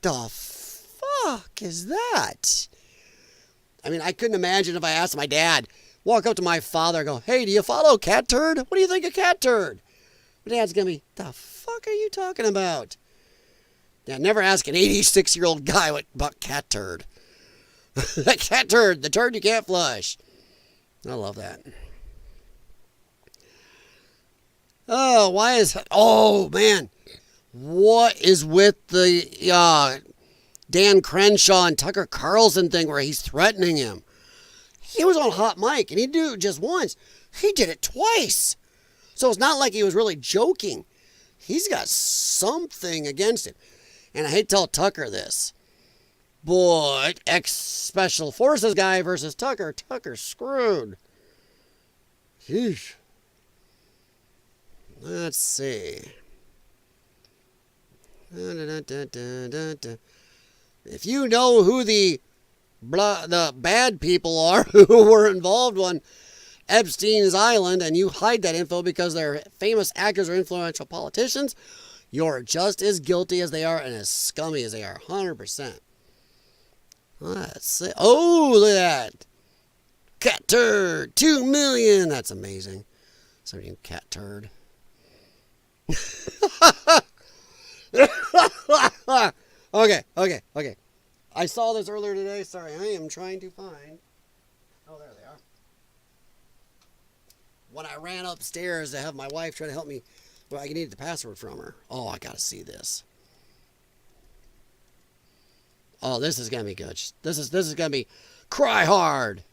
the fuck is that? I mean, I couldn't imagine if I asked my dad, walk up to my father and go, hey, do you follow cat turd? What do you think of cat turd? My dad's going to be, the fuck are you talking about? Yeah, never ask an 86-year-old guy about cat turd. That cat turd, the turd you can't flush. I love that. Oh, oh, man. What is with the Dan Crenshaw and Tucker Carlson thing where he's threatening him? He was on Hot Mic, and he didn't do it just once. He did it twice. So it's not like he was really joking. He's got something against him. And I hate to tell Tucker this. Boy, ex-Special Forces guy versus Tucker. Tucker's screwed. Sheesh. Let's see. If you know who the bad people are who were involved on Epstein's Island and you hide that info because they're famous actors or influential politicians, you're just as guilty as they are and as scummy as they are. 100%. Let's see. Oh, look at that. Cat turd. 2 million. That's amazing. Somebody cat turd. Okay. I saw this earlier today. Sorry, I am trying to find. Oh, there they are. When I ran upstairs to have my wife try to help me, well, I needed the password from her. Oh, I gotta see this. Oh, this is gonna be good. This is gonna be cry hard.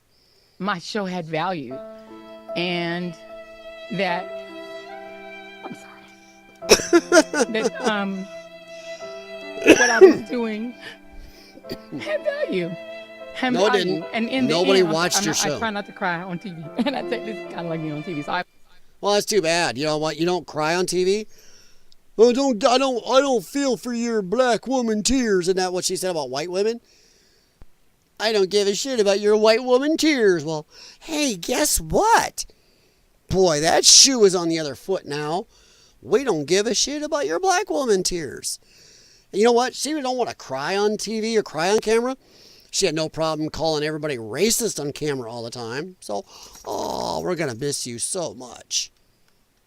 My show had value, and that I'm sorry. That what I was doing had value. No, it didn't. And in the Nobody end, watched your show. I try not to cry on TV, and I think this is kind of like me on TV. So well, that's too bad. You know what? You don't cry on TV. Well, I don't feel for your black woman tears. Isn't that what she said about white women? I don't give a shit about your white woman tears. Well, hey, guess what? Boy, that shoe is on the other foot now. We don't give a shit about your black woman tears. And you know what? She don't want to cry on TV or cry on camera. She had no problem calling everybody racist on camera all the time. So, oh, we're going to miss you so much.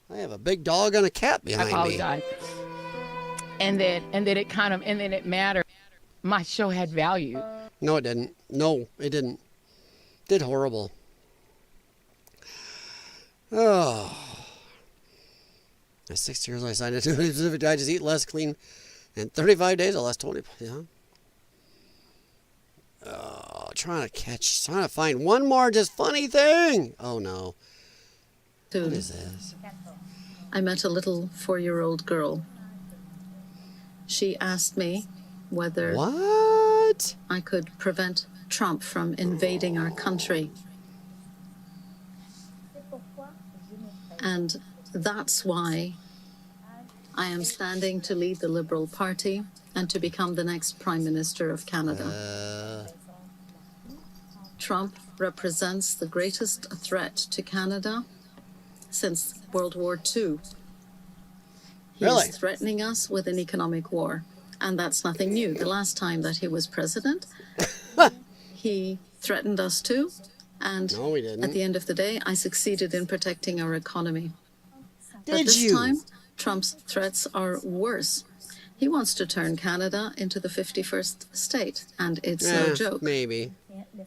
I have a big dog and a cat behind me. I apologize. And that it mattered. My show had value. No, it didn't. No, it didn't. It did horrible. Oh. At 6 years, I signed into a specific diet. Just eat less, clean. In 35 days, I lost 20. Yeah. Oh, trying to find one more just funny thing. Oh, no. Dude, what is this? I met a little 4-year-old girl. She asked me whether what? I could prevent Trump from invading our country. And that's why I am standing to lead the Liberal Party and to become the next Prime Minister of Canada. Trump represents the greatest threat to Canada since World War II. He Really? is threatening us with an economic war, and that's nothing new. The last time that he was president, he threatened us too, and no, we didn't. At the end of the day, I succeeded in protecting our economy. But Did this you? time, Trump's threats are worse. He wants to turn Canada into the 51st state, and it's no joke. Maybe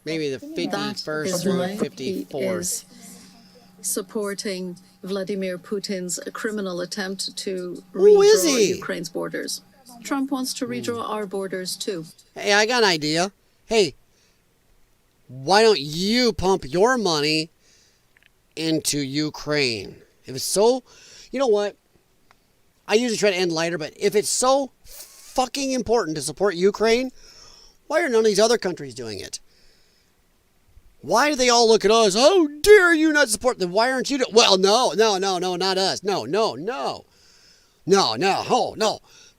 the 51st is or why 54th. He is supporting Vladimir Putin's criminal attempt to Who is redraw he? Ukraine's borders. Trump wants to redraw our borders too. Hey, I got an idea. Hey, why don't you pump your money into Ukraine? If it's so, you know what? I usually try to end lighter, but if it's so fucking important to support Ukraine, why are none of these other countries doing it? Why do they all look at us? How dare you not support them? Why aren't you doing? Well, no, not us. No.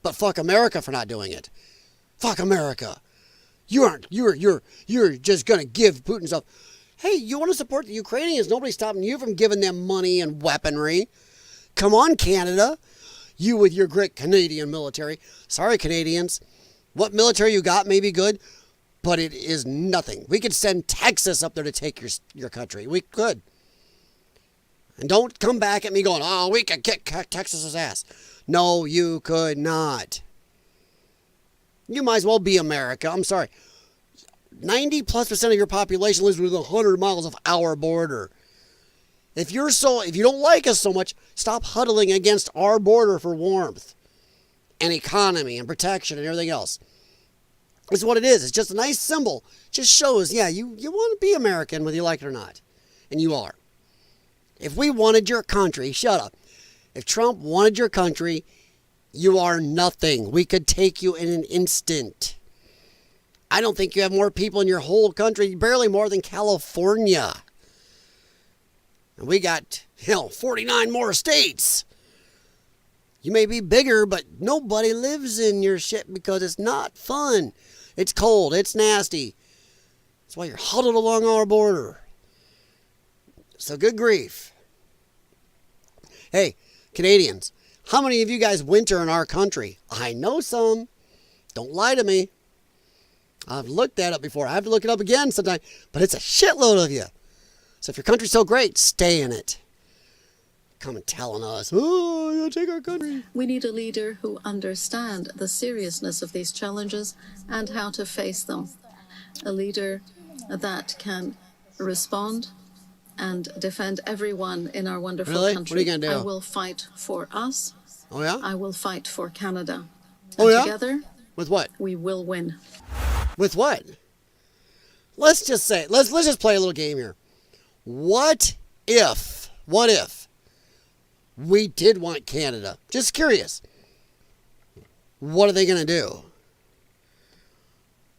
But fuck America for not doing it. Fuck America. You're just gonna give Putin stuff. Hey, you want to support the Ukrainians? Nobody's stopping you from giving them money and weaponry. Come on, Canada. You with your great Canadian military. Sorry, Canadians. What military you got may be good, but it is nothing. We could send Texas up there to take your country. We could. And don't come back at me going, oh, we could kick Texas's ass. No, you could not. You might as well be America. I'm sorry. 90+% of your population lives within 100 miles of our border. If you don't like us so much, stop huddling against our border for warmth and economy and protection and everything else. It's what it is. It's just a nice symbol. It just shows, yeah, you want to be American whether you like it or not. And you are. If we wanted your country, shut up. If Trump wanted your country, you are nothing. We could take you in an instant. I don't think you have more people in your whole country, barely more than California. And we got, 49 more states. You may be bigger, but nobody lives in your shit because it's not fun. It's cold. It's nasty. That's why you're huddled along our border. So good grief. Hey, Canadians, how many of you guys winter in our country? I know some. Don't lie to me. I've looked that up before. I have to look it up again sometime. But it's a shitload of you. So if your country's so great, stay in it. Come and telling us, oh, you're going to take our country. We need a leader who understands the seriousness of these challenges and how to face them. A leader that can respond and defend everyone in our wonderful country. What are you going to do? I will fight for us. Oh, yeah? I will fight for Canada. Oh, and yeah? Together, with what? We will win. With what? Let's just say, let's just play a little game here. What if we did want Canada? Just curious. What are they going to do?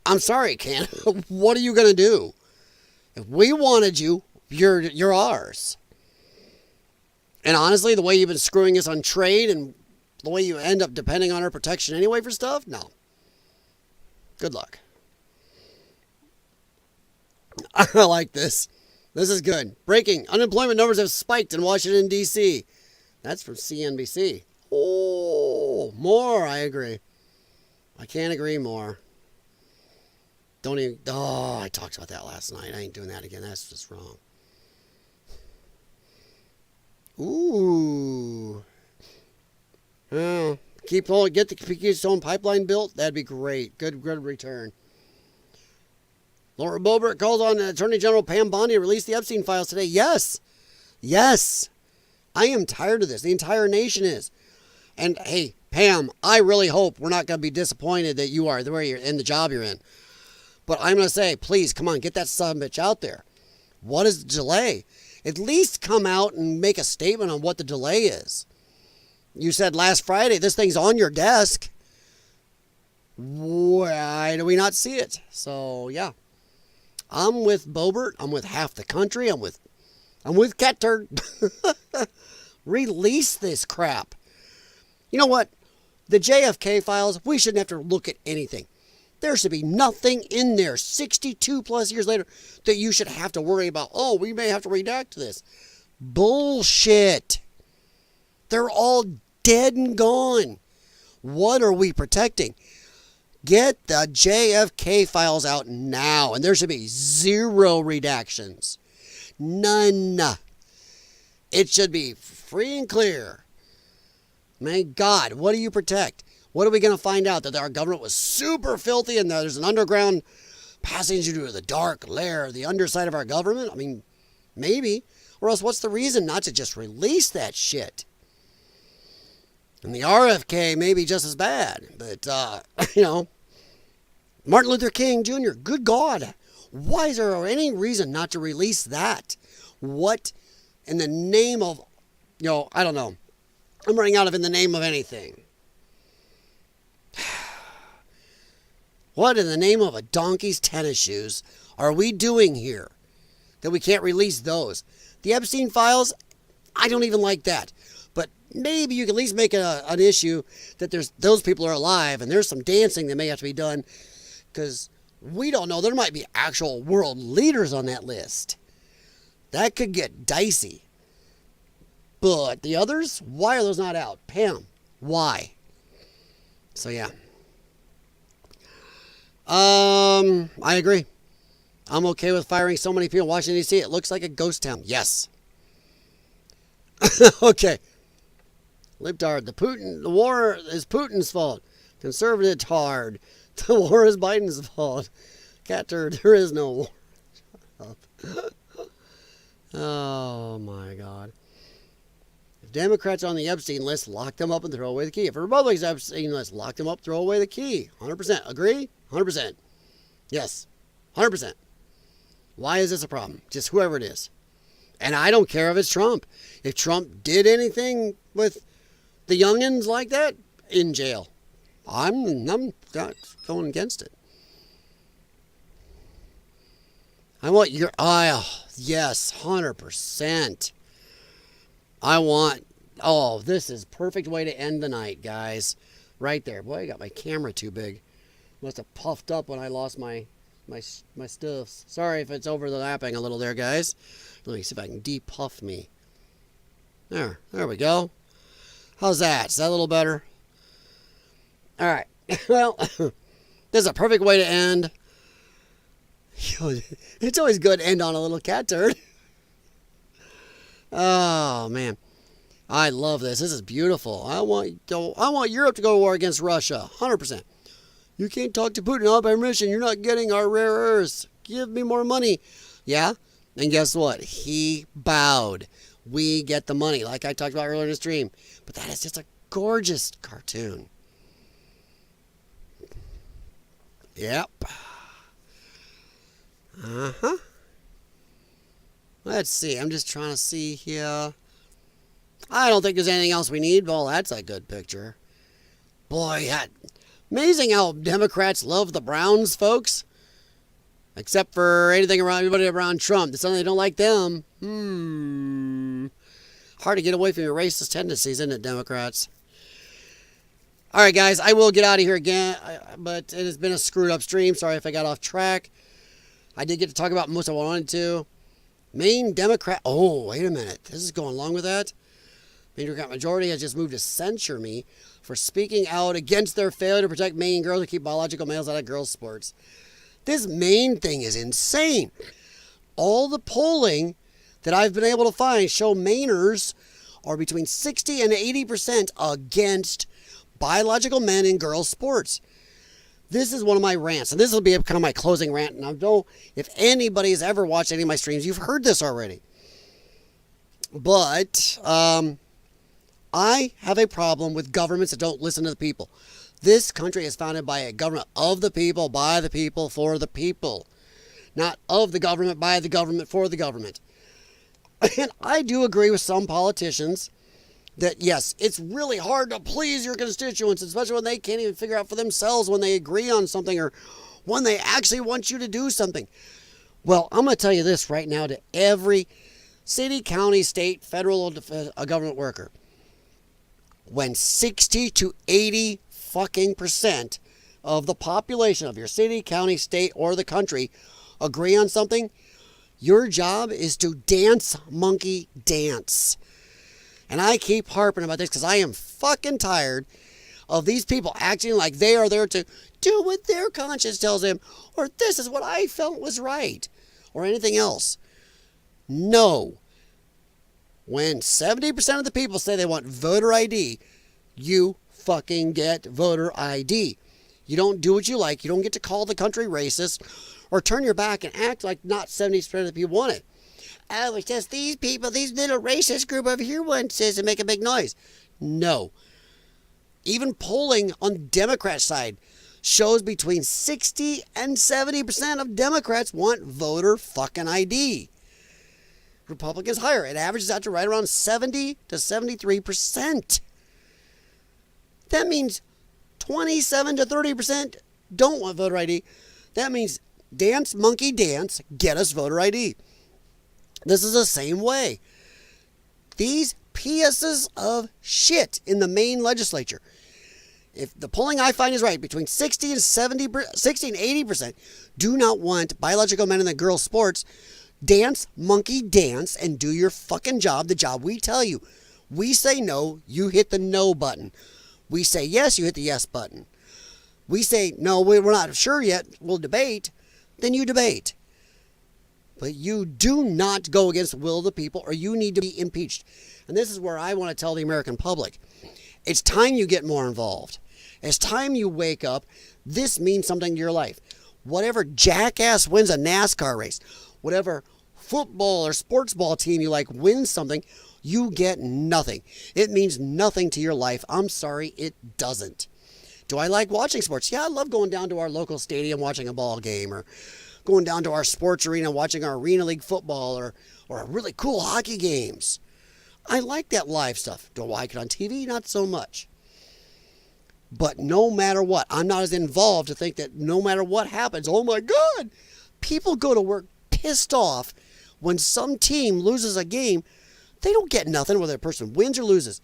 I'm sorry, Canada. What are you going to do? If we wanted you, you're ours. And honestly, the way you've been screwing us on trade and the way you end up depending on our protection anyway for stuff, no. Good luck. I like this. This is good. Breaking. Unemployment numbers have spiked in Washington, D.C. That's from CNBC. Oh, more. I agree. I can't agree more. Don't even. Oh, I talked about that last night. I ain't doing that again. That's just wrong. Ooh. Get the Keystone Pipeline built. That'd be great. Good return. Laura Boebert calls on Attorney General Pam Bondi to release the Epstein files today. Yes. I am tired of this. The entire nation is. And hey, Pam, I really hope we're not going to be disappointed that you are where you're in the job you're in. But I'm going to say, please, come on, get that son of a bitch out there. What is the delay? At least come out and make a statement on what the delay is. You said last Friday, this thing's on your desk. Why do we not see it? So, yeah. I'm with Boebert. I'm with half the country. I'm with Ketter. Release this crap. You know what? The JFK files, we shouldn't have to look at anything. There should be nothing in there 62 plus years later that you should have to worry about. Oh, we may have to redact this. Bullshit. They're all dead and gone. What are we protecting? Get the JFK files out now, and there should be 0 redactions. None. It should be free and clear. My God, what do you protect? What are we going to find out? That our government was super filthy and there's an underground passage into the dark lair, the underside of our government? I mean, maybe. Or else what's the reason not to just release that shit? And the RFK may be just as bad. But, Martin Luther King Jr., good God. Why is there any reason not to release that? What in the name of, I don't know. I'm running out of in the name of anything. What in the name of a donkey's tennis shoes are we doing here? that we can't release those. The Epstein files, I don't even like that. But maybe you can at least make an issue that those people are alive and there's some dancing that may have to be done, because we don't know. There might be actual world leaders on that list. That could get dicey. But the others, why are those not out? Pam, why? So yeah. I agree. I'm okay with firing so many people in Washington, D.C. It looks like a ghost town. Yes. Okay. Libtard, the war is Putin's fault. Conservative tard. The war is Biden's fault. Cat turd, there is no war. Shut up. Oh my God. If Democrats on the Epstein list, lock them up and throw away the key. If a Republicans on the Epstein list, lock them up, throw away the key. 100%. Agree? 100%. Yes. 100%. Why is this a problem? Just whoever it is. And I don't care if it's Trump. If Trump did anything with the youngins like that, in jail. I'm not going against it. I want your yes, 100%. This is perfect way to end the night, guys. Right there. Boy, I got my camera too big. Must have puffed up when I lost my stuffs. Sorry if it's overlapping a little there, guys. Let me see if I can depuff me. There we go. How's that? Is that a little better? All right. Well, this is a perfect way to end. It's always good to end on a little cat turd. Oh man, I love this. This is beautiful. I want Europe to go to war against Russia. 100%. You can't talk to Putin without permission. You're not getting our rare earths. Give me more money. Yeah. And guess what? He bowed. We get the money, like I talked about earlier in the stream. But that is just a gorgeous cartoon. Yep. Uh-huh. Let's see. I'm just trying to see here. I don't think there's anything else we need. Well, that's a good picture. Boy, amazing how Democrats love the Browns, folks. Except for anybody around Trump. They don't like them. Hard to get away from your racist tendencies, isn't it, Democrats? All right, guys. I will get out of here again. But it has been a screwed up stream. Sorry if I got off track. I did get to talk about most of what I wanted to. Maine Democrat. Oh, wait a minute. This is going along with that. Maine Democrat majority has just moved to censure me for speaking out against their failure to protect Maine girls and keep biological males out of girls' sports. This Maine thing is insane. All the polling that I've been able to find show Mainers are between 60 and 80% against biological men in girls' sports. This is one of my rants, and this will be kind of my closing rant. And I know if anybody has ever watched any of my streams, you've heard this already. But I have a problem with governments that don't listen to the people. This country is founded by a government of the people, by the people, for the people. Not of the government, by the government, for the government. And I do agree with some politicians that, yes, it's really hard to please your constituents, especially when they can't even figure out for themselves when they agree on something or when they actually want you to do something. Well, I'm going to tell you this right now to every city, county, state, federal government worker. When 60 to 80 fucking % of the population of your city, county, state, or the country agree on something, your job is to dance, monkey, dance. And I keep harping about this because I am fucking tired of these people acting like they are there to do what their conscience tells them, or this is what I felt was right, or anything else. No. When 70% of the people say they want voter ID, you fucking get voter ID. You don't do what you like. You don't get to call the country racist or turn your back and act like not 70% of the people want it. Oh, it's just these people, these little racist group over here wants this and make a big noise. No. Even polling on the Democrat side shows between 60 and 70% of Democrats want voter fucking ID. Republicans higher. It averages out to right around 70 to 73%. That means 27 to 30% don't want voter ID. That means dance, monkey, dance, get us voter ID. This is the same way. These pieces of shit in the Maine legislature, if the polling I find is right, between 60 and 80% do not want biological men and girls sports. Dance, monkey, dance, and do your fucking job, the job we tell you. We say no, you hit the no button. We say yes, you hit the yes button. We say no, we're not sure yet, we'll debate, then you debate. But you do not go against the will of the people, or you need to be impeached. And this is where I want to tell the American public. It's time you get more involved. It's time you wake up. This means something to your life. Whatever jackass wins a NASCAR race, whatever football or sports ball team you like wins something, you get nothing. It means nothing to your life. I'm sorry, it doesn't. Do I like watching sports? Yeah, I love going down to our local stadium watching a ball game, or going down to our sports arena watching our Arena League football, or really cool hockey games. I like that live stuff. Do I like it on TV? Not so much. But no matter what, I'm not as involved to think that no matter what happens, oh my God, people go to work pissed off when some team loses a game. They don't get nothing whether a person wins or loses.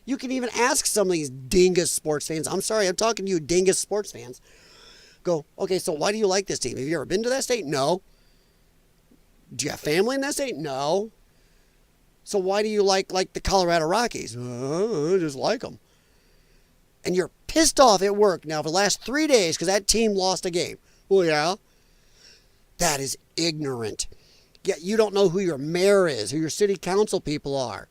You can even ask some of these dingus sports fans. I'm sorry, I'm talking to you dingus sports fans. Go, okay, so why do you like this team? Have you ever been to that state? No. Do you have family in that state? No. So why do you like the Colorado Rockies? I just like them. And you're pissed off at work now for the last 3 days because that team lost a game. Well, yeah. That is ignorant. Yet you don't know who your mayor is, who your city council people are,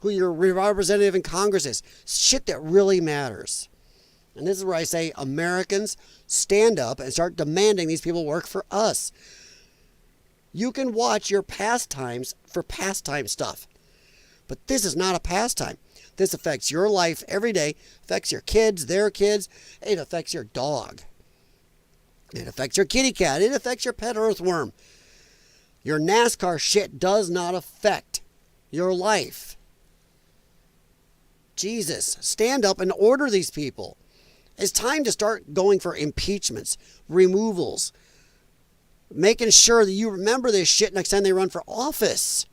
who your representative in Congress is. Shit that really matters. And this is where I say Americans stand up and start demanding these people work for us. You can watch your pastimes for pastime stuff. But this is not a pastime. This affects your life every day, affects your kids, their kids. It affects your dog. It affects your kitty cat. It affects your pet earthworm. Your NASCAR shit does not affect your life. Jesus, stand up and order these people. It's time to start going for impeachments, removals, making sure that you remember this shit next time they run for office,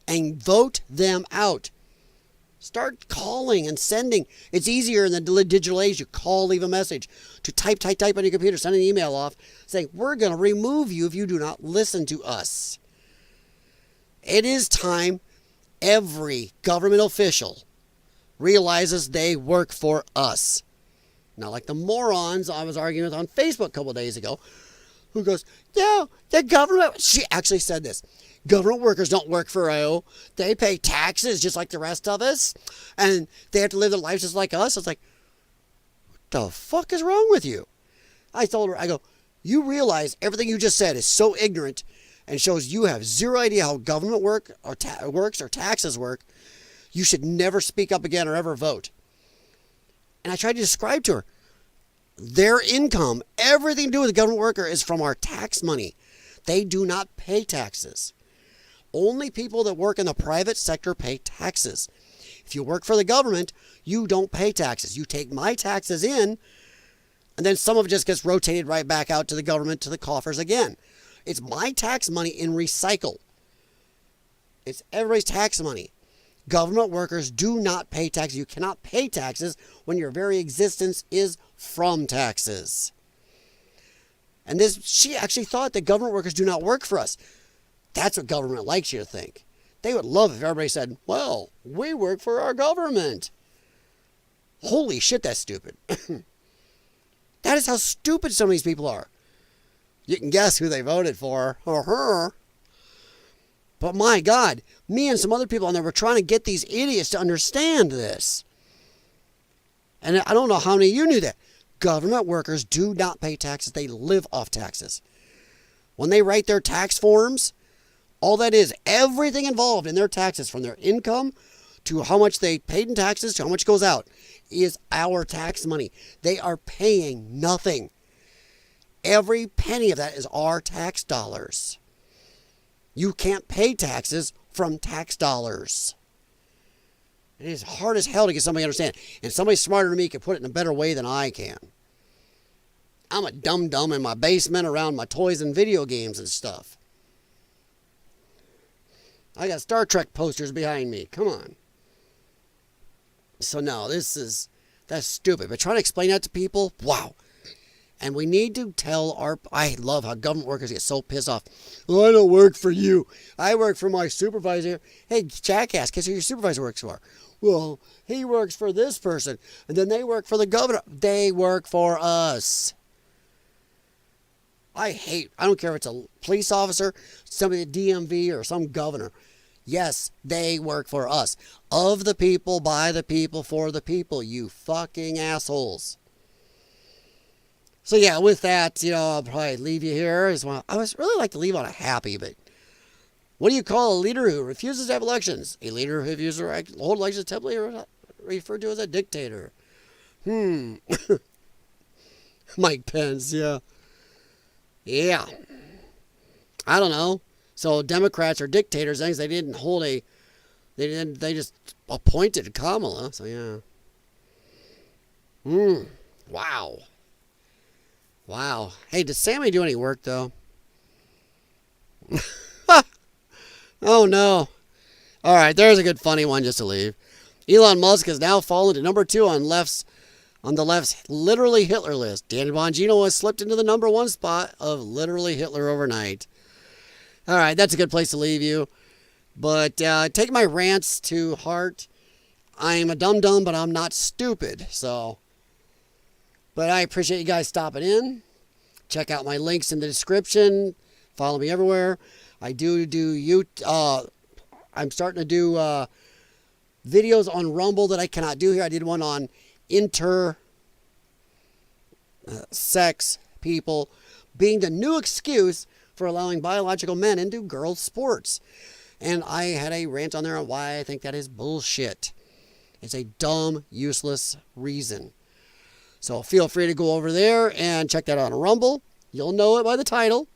and vote them out. Start calling and sending. It's easier in the digital age. You call, leave a message. To type on your computer, send an email off saying, we're going to remove you if you do not listen to us. It is time every government official realizes they work for us. Not like the morons I was arguing with on Facebook a couple of days ago, who goes, no, the government, she actually said this. Government workers don't work for you. They pay taxes just like the rest of us. And they have to live their lives just like us. It's like, what the fuck is wrong with you? I told her, I go, you realize everything you just said is so ignorant and shows you have zero idea how government works or taxes work. You should never speak up again or ever vote. And I tried to describe to her, their income, everything to do with a government worker is from our tax money. They do not pay taxes. Only people that work in the private sector pay taxes. If you work for the government, you don't pay taxes. You take my taxes in, and then some of it just gets rotated right back out to the government, to the coffers again. It's my tax money in recycle. It's everybody's tax money. Government workers do not pay taxes. You cannot pay taxes when your very existence is from taxes. And this, she actually thought that government workers do not work for us. That's what government likes you to think. They would love if everybody said, well, we work for our government. Holy shit, that's stupid. That is how stupid some of these people are. You can guess who they voted for, or her. But my God, me and some other people on there were trying to get these idiots to understand this. And I don't know how many of you knew that. Government workers do not pay taxes. They live off taxes. When they write their tax forms, all that is, everything involved in their taxes, from their income to how much they paid in taxes to how much goes out, is our tax money. They are paying nothing. Every penny of that is our tax dollars. You can't pay taxes from tax dollars. It is hard as hell to get somebody to understand. And somebody smarter than me can put it in a better way than I can. I'm a dum-dum in my basement around my toys and video games and stuff. I got Star Trek posters behind me. Come on. So no, that's stupid. But trying to explain that to people, wow. And we need to tell I love how government workers get so pissed off. Well, I don't work for you. I work for my supervisor. Hey, jackass, guess who your supervisor works for? Well, he works for this person. And then they work for the governor. They work for us. I don't care if it's a police officer, somebody at DMV, or some governor. Yes, they work for us. Of the people, by the people, for the people, you fucking assholes. So yeah, with that, I'll probably leave you here. I was really like to leave on a happy, but what do you call a leader who refuses to have elections? A leader who refuses to hold elections typically referred to as a dictator. Mike Pence, yeah. Yeah. I don't know. So Democrats are dictators. They didn't hold they just appointed Kamala. So yeah. Wow. Wow. Hey, did Sammy do any work though? Oh no. All right, there's a good funny one just to leave. Elon Musk has now fallen to number 2 on the left's literally Hitler list. Dan Bongino has slipped into the number 1 spot of literally Hitler overnight. All right, that's a good place to leave you. But take my rants to heart. I'm a dum-dum, but I'm not stupid. But I appreciate you guys stopping in. Check out my links in the description. Follow me everywhere. I I'm starting to do videos on Rumble that I cannot do here. I did one on intersex people being the new excuse for allowing biological men into girls' sports. And I had a rant on there on why I think that is bullshit. It's a dumb, useless reason. So feel free to go over there and check that out on Rumble. You'll know it by the title.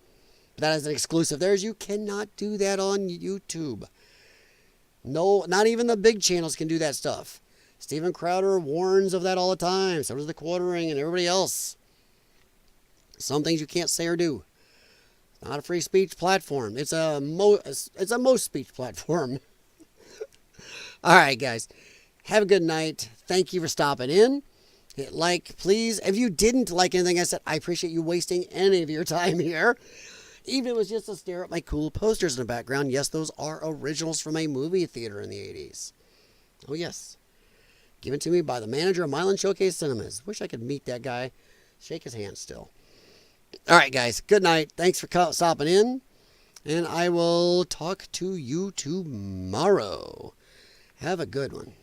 That is an exclusive theirs. You cannot do that on YouTube. No, not even the big channels can do that stuff. Steven Crowder warns of that all the time. So does the Quartering and everybody else. Some things you can't say or do. It's not a free speech platform. It's a most speech platform. All right, guys. Have a good night. Thank you for stopping in. Hit like, please. If you didn't like anything I said, I appreciate you wasting any of your time here. Even if it was just to stare at my cool posters in the background. Yes, those are originals from a movie theater in the 80s. Oh, yes. Given to me by the manager of Milan Showcase Cinemas. Wish I could meet that guy. Shake his hand still. All right, guys. Good night. Thanks for stopping in. And I will talk to you tomorrow. Have a good one.